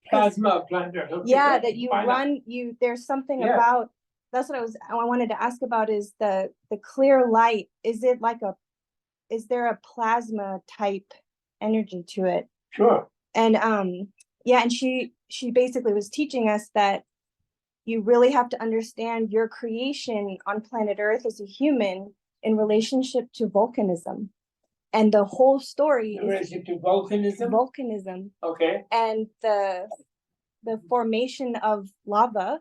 Plasma planet. Okay, Yeah, great. that you Why not? there's something Yeah. about, that's what I wanted to ask about, is the clear light. Is there a plasma type energy to it? Sure. And yeah, and she basically was teaching us that you really have to understand your creation on planet Earth as a human in relationship to volcanism. And the whole story In is relation to volcanism. volcanism Okay. and the formation of lava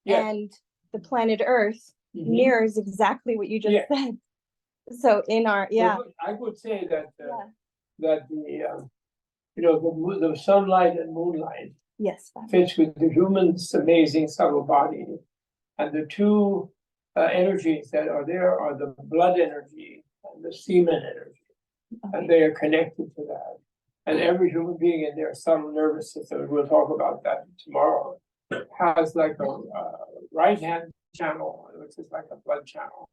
Yes. and the planet Earth Mhm. mirrors exactly what you just Yeah. said. So in our, yeah, I would say that yeah, that the sunlight and moonlight yes, that- fits with the human's amazing subtle body, and the two energies that are there are the blood energy and the semen energy, and they are connected to that. And every human being in their subtle nervous system, we'll talk about that tomorrow, has like a right hand channel, which is like a blood channel,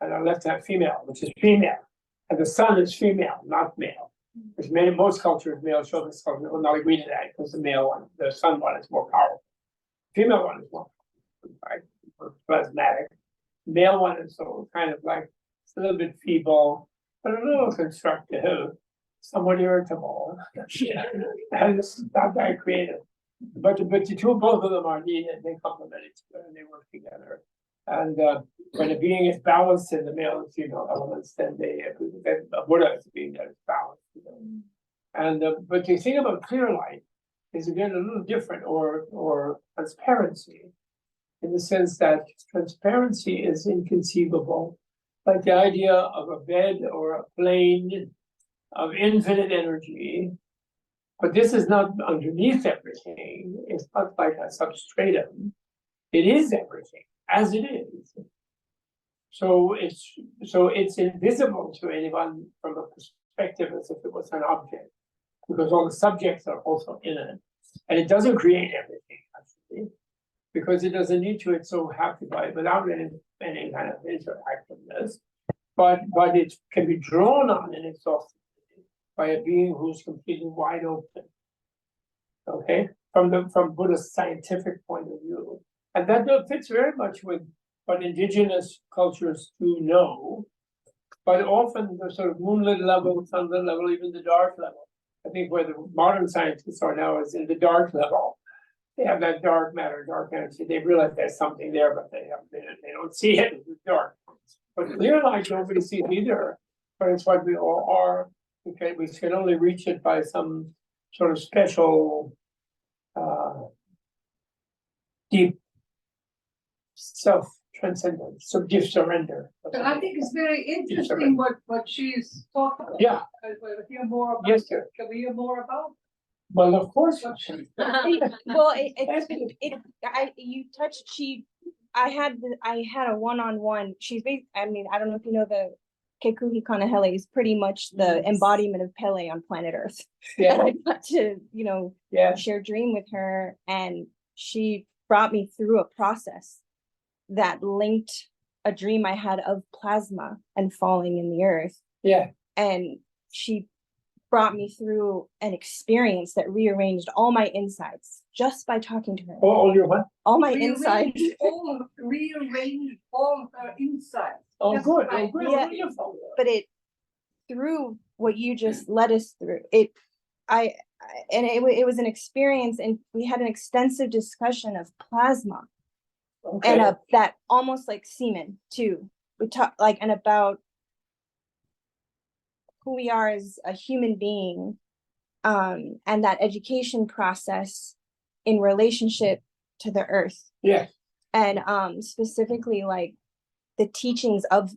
and a left hand female, which is female, and the sun is female, not male. Because most cultures, male chauvinist cultures will not agree to that, because the male one, the sun one is more powerful. Female one is more, right, more plasmatic. Male one is so kind of like, it's a little bit feeble, but a little constructive, somewhat irritable. And it's not that creative. But the two, both of them are needed, they complement each other and they work together. And when a being is balanced in the male and female elements, then a Buddha is a being that is balanced. And but the thing about clear light is again a little different, or transparency, in the sense that transparency is inconceivable. Like the idea of a bed or a plane of infinite energy. But this is not underneath everything. It's not like a substratum. It is everything as it is. So it's invisible to anyone from a perspective as if it was an object, because all the subjects are also in it. And it doesn't create everything, actually, because it doesn't need to. It's so happy by it without any kind of interactiveness. But it can be drawn on in exhaustively by a being who's completely wide open. Okay, from Buddha's scientific point of view. And that fits very much with what indigenous cultures do know, but often the sort of moonlit level, sunlit level, even the dark level. I think where the modern scientists are now is in the dark level. They have that dark matter, dark energy. They realize there's something there, but they don't see it. It's dark. But clear light nobody sees either. But it's what we all are. Okay, we can only reach it by some sort of special deep self-transcendence, so deep surrender. But I think it's very interesting what she's talking about. Yeah. We'll hear more about. Yes, sir. Can we hear more about? Well, of course. What she- Well, I had a one-on-one, I mean, I don't know if you know the Kekuhi Kanahele is pretty much the embodiment of Pele on planet Earth. Yeah, I got to, yeah, share dream with her, and she brought me through a process that linked a dream I had of plasma and falling in the earth. yeah. And she brought me through an experience that rearranged all my insides just by talking to her. All your what? All my Rearrange insides. Rearrange all her insides. Oh, That's good. right. Oh, good. Yeah. Wonderful. But it, through what you just led us through, it was an experience, and we had an extensive discussion of plasma Okay. and that almost like semen too. We talked and about who we are as a human being, and that education process in relationship to the earth, Yeah, and specifically like the teachings of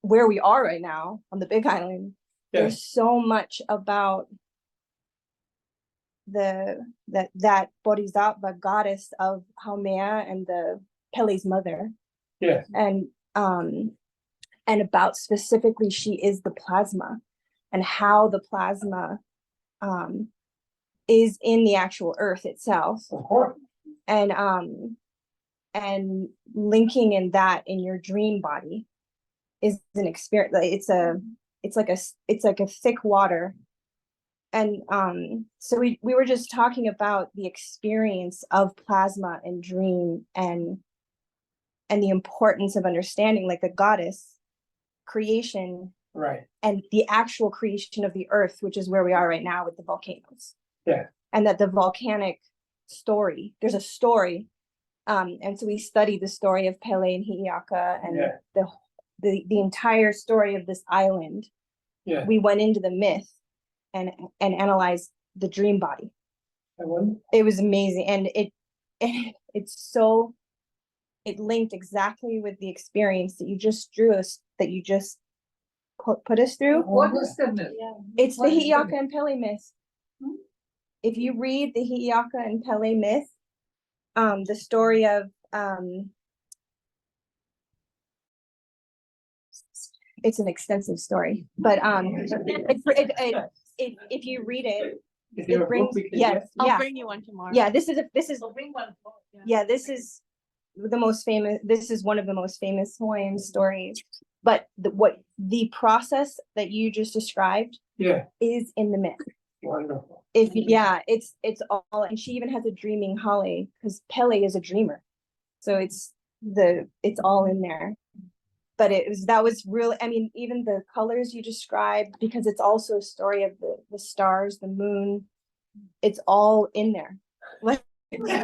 where we are right now on the Big Island. yeah, There's so much about that Bodhisattva goddess of Haumea and the Pele's mother, yeah, and about specifically she is the plasma, and how the plasma is in the actual earth itself, of course. and linking in that in your dream body is an experience. It's like a thick water. And so we were just talking about the experience of plasma and dream, and the importance of understanding like the goddess creation Right. and the actual creation of the earth, which is where we are right now with the volcanoes. Yeah. And that the volcanic story, there's a story. And so we studied the story of Pele and Hi'iaka and Yeah. the entire story of this island. Yeah. We went into the myth and analyzed the dream body. I wonder. It was amazing. And it linked exactly with the experience that you just drew us, that you just put us through. What is the myth? It's the What is the Hi'iaka myth? and Pele myth. Hmm? If you read the Hi'iaka and Pele myth, the story of it's an extensive story, but if you read it, Is there a book brings, we can yes, get? yeah. I'll bring you one tomorrow. Yeah, this is Bring one. yeah, this is the most famous, this is one of the most famous Hawaiian stories. But the process that you just described Yeah, is in the myth. wonderful. It's all, and she even has a dreaming Holly, because Pele is a dreamer. So it's all in there. but that was really, I mean, even the colors you described, because it's also a story of the stars, the moon, it's all in there. Like,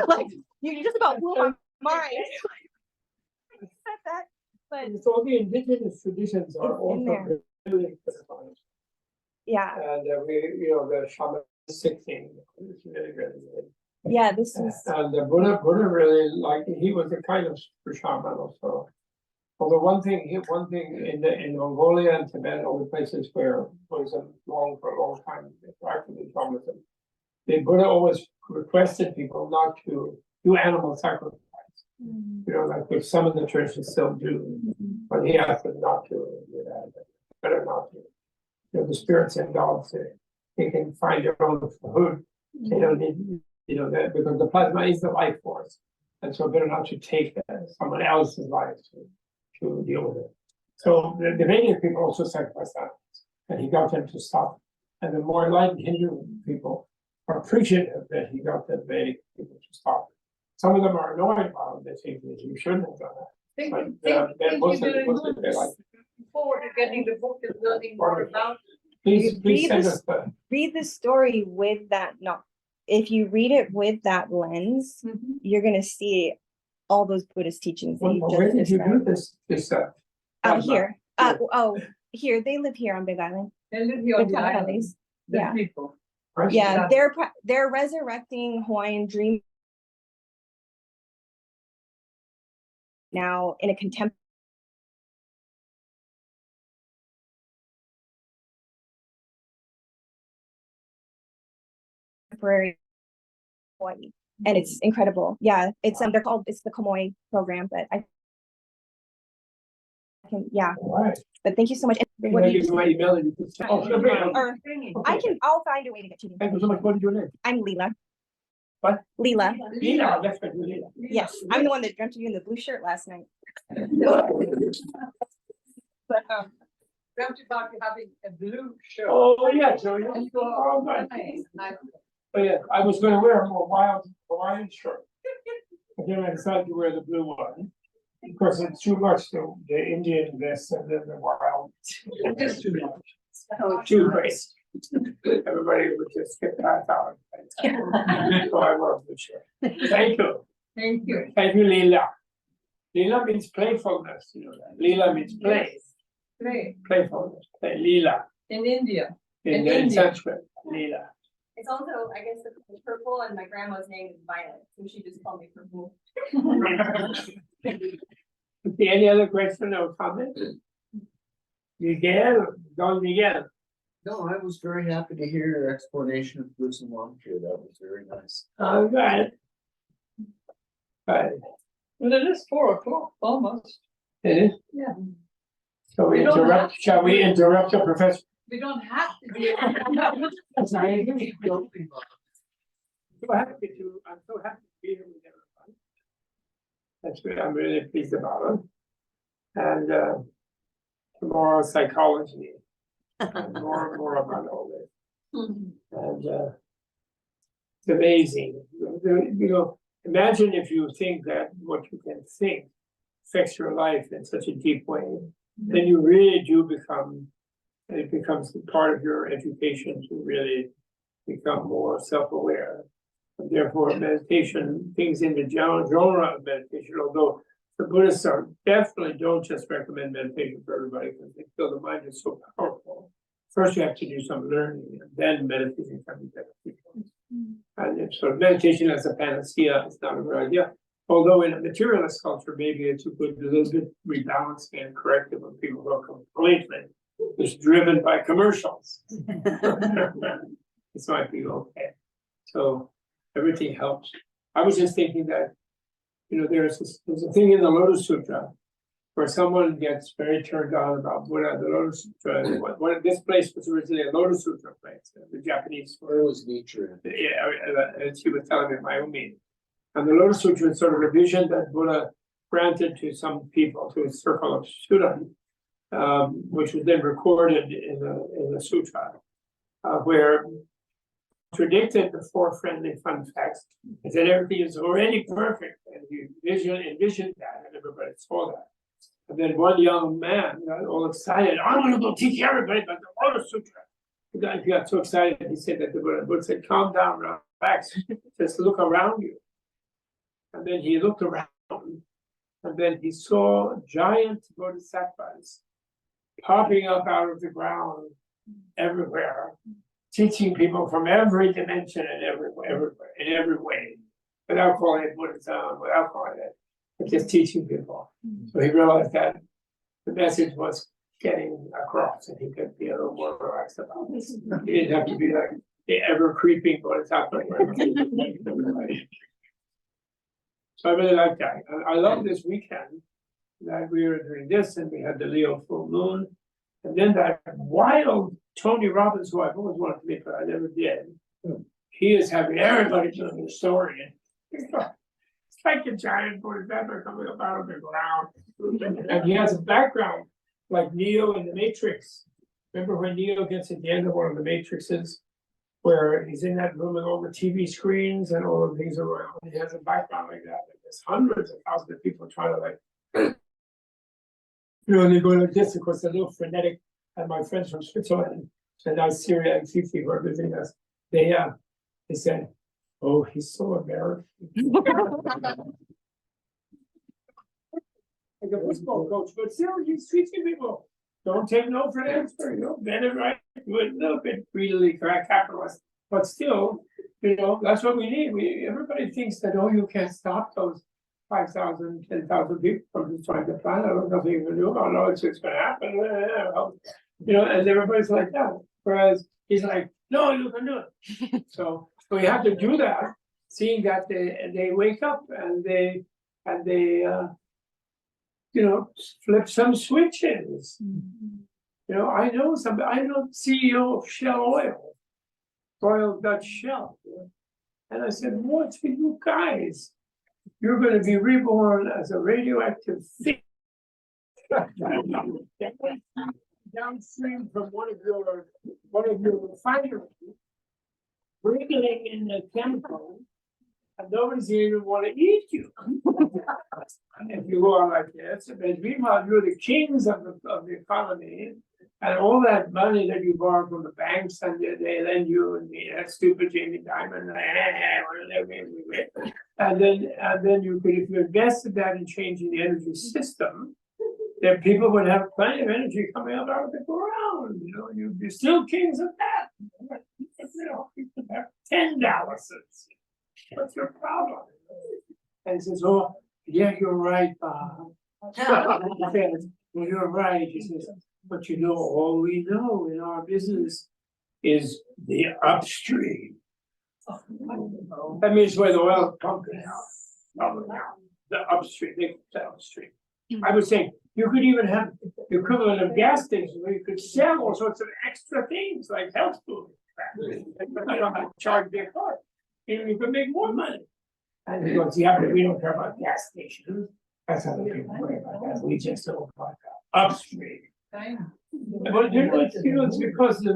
like you just about blew my mind. I said that, but So the indigenous traditions are It's in also there. really interesting. yeah, And the shamanistic thing is really, really good. yeah, this is, And the Buddha really like, he was a kind of super shaman also. Although one thing in Mongolia and Tibet, all the places where Buddhism long for a long time, practically shamanism, the Buddha always requested people not to do animal sacrifice. Like which some of the churches still do, but he asked them not to do that. Better not to. The spirits and dogs, they can find their own food. They don't need, that because the plasma is the life force, and so better not to take someone else's life to deal with it. So the Vedic people also sacrifice that, and he got them to stop. And the more enlightened Hindu people are appreciative that he got the Vedic people to stop. Some of them are annoyed about it. They think that you shouldn't have done that. But then Muslims, they like. Forward to getting the book and learning more about. Please Read send this- us the. read the story with that, no, if you read it with that lens, you're gonna see all those Buddhist teachings that you Where just did you do described. this? Here, here, they live here on Big Island, They live here the on the island. Kahalis. The Yeah. people. Yeah, they're resurrecting Hawaiian dream now in a contemporary Hawaii, and it's incredible. Yeah, it's it's the Komoi program, but I can, All right. but thank you so much. And Can what I do you give you my email and you can send? Oh, sure, great. or I'll find a way to get to you. Thank you so much. What is your name? I'm Leela. What? Leela. Lila, that's right, Lila. Yes, I'm the one that dreamt of you in the blue shirt last night. But Dreamt about you having a blue shirt. Oh, yeah, so you. And you are Oh, nice. nice. Oh, yeah, I was gonna wear a more wild Hawaiian shirt. But then I decided to wear the blue one. Of course, it's too much, the Indian vest and then the wild. Just too much. Too great. Everybody would just get that out. So I wore a blue shirt. Thank you. Thank you. Thank you, Leela. Leela means playfulness, you know that. Leela means play, Play playfulness, play, Leela, in India. in India. Sanskrit, Leela. It's also, I guess, the purple, and my grandma's name is Violet, so she just called me purple. Okay, any other question or comment? Miguel, Don Miguel. No, I was very happy to hear your explanation of Bliss and Longshore. That was very nice. All right. Right, Well, it is 4 o'clock, almost. it is? Yeah. So we We don't interrupt, have- shall we interrupt the professor? We don't have to be. Sorry. So happy to, I'm so happy to be here with everyone. That's good, I'm really pleased about it. And tomorrow psychology. And more and more about all this. And it's amazing. Imagine if you think that what you can think affects your life in such a deep way, then you really do become, it becomes part of your education to really become more self-aware. And therefore, meditation, things in the genre of meditation, although the Buddhists definitely don't just recommend meditation for everybody because they feel the mind is so powerful. First, you have to do some learning, and then meditation can be beneficial. And so meditation as a panacea is not a good idea. Although in a materialist culture, maybe it's a little bit rebalancing and corrective when people go completely just driven by commercials. This might be okay. So everything helps. I was just thinking that, there's a thing in the Lotus Sutra where someone gets very turned on about Buddha, the Lotus Sutra. This place was originally a Lotus Sutra place, the Japanese. Where was Nietzsche? And she was telling me my own meeting. And the Lotus Sutra is sort of a vision that Buddha granted to some people, to a circle of students, which was then recorded in the sutra, where predicted the 4 friendly fun facts, and said everything is already perfect, and you envisioned that, and everybody saw that. And then one young man got all excited, I'm gonna go teach everybody about the Lotus Sutra. The guy got so excited, he said that the Buddha said, calm down, relax, just look around you. And then he looked around, and then he saw giant bodhisattvas popping up out of the ground everywhere, teaching people from every dimension and everywhere, in every way, without calling it Buddhism, without calling it, but just teaching people. So he realized that the message was getting across, and he could be a little more relaxed about this. He didn't have to be like the ever creeping Bodhisattva. So I really like that. I love this weekend that we were doing this, and we had the Leo full moon. And then that wild Tony Robbins, who I've always wanted to meet, but I never did. He is having everybody doing the story. It's like a giant Bodhisattva coming up out of the ground. And he has a background like Neo in the Matrix. Remember when Neo gets at the end of one of the Matrixes, where he's in that room with all the TV screens and all the things around. He has a background like that. And there's hundreds of thousands of people trying to like, and they go like this, of course, a little frenetic. And my friends from Switzerland and now Syria and Fifi who are visiting us, they said, oh, he's so American. Like a football coach, but still he's teaching people. Don't take no for an answer, bend it right, do it a little bit greedily, capitalist, but still, that's what we need. Everybody thinks that, oh, you can't stop those 5,000, 10,000 people from destroying the planet. There's nothing you can do about it. No, it's just gonna happen. And everybody's like that. Whereas he's like, no, you can do it. So we have to do that, seeing that they wake up and they flip some switches. I know CEO of Shell Oil, Royal Dutch Shell. And I said, what's with you guys? You're going to be reborn as a radioactive thing. Downstream from one of your refineries, wriggling in the chemical, and nobody's even want to eat you. And if you go on like this, but meanwhile you're the kings of the economy, and all that money that you borrow from the banks and they lend you, and that stupid Jamie Dimon, and then you could, if you invested that in changing the energy system, then people would have plenty of energy coming up out of the ground. You'd be still kings of that. You could have 10 Dallases. What's your problem? And he says, oh, yeah, you're right, Bob. Well, you're right. He says, but all we know in our business is the upstream. That means where the oil is pumping out. The upstream, the upstream. I was saying, you could even have the equivalent of gas stations where you could sell all sorts of extra things like health food. You don't have to charge their car. You could make more money. And he goes, yeah, but we don't care about gas stations. That's how the people worry about that. We just don't about upstream. But it's because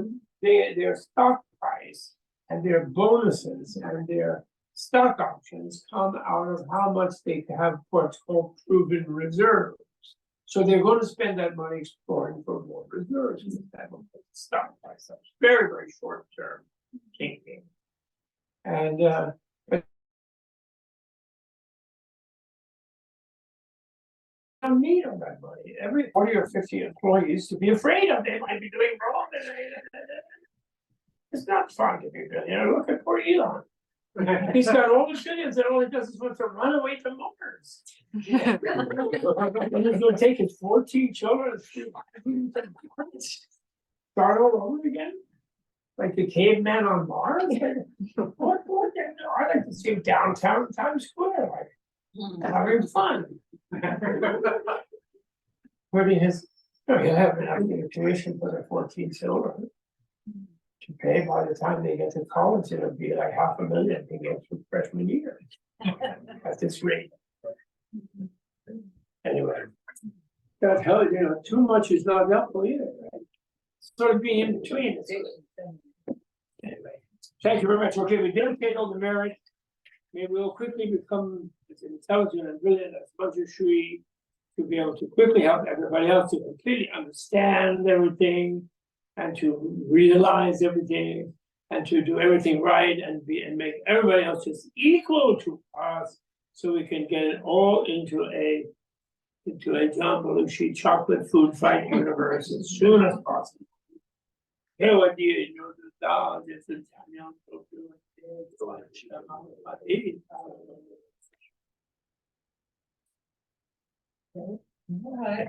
their stock price and their bonuses and their stock options come out of how much they have what's called proven reserves. So they're going to spend that money exploring for more reserves. That will put the stock price up. Very, very short term thinking. And don't need all that money. Every 40 or 50 employees to be afraid of they might be doing wrong. It's not fun to be a billionaire. Look at poor Elon. He's got all the billions and all he does is wants to run away to Mars. And he's going to take his 14 children and start all over again. Like the caveman on Mars? What? I like to see him downtown Times Square, like having fun. Putting he'll have enough tuition for the 14 children to pay. By the time they get to college, it'll be like $500,000 to get through freshman year at this rate. Anyway, that hell, too much is not helpful either, right? Sort of being in between. Anyway, thank you very much. Okay, we dedicate all the merit. Maybe we'll quickly become as intelligent and brilliant as Major Shri to be able to quickly help everybody else to completely understand everything and to realize everything and to do everything right and make everybody else just equal to us so we can get it all into a John Belushi chocolate food fight universe as soon as possible. Hey, what do you know the dog is Italian? All right.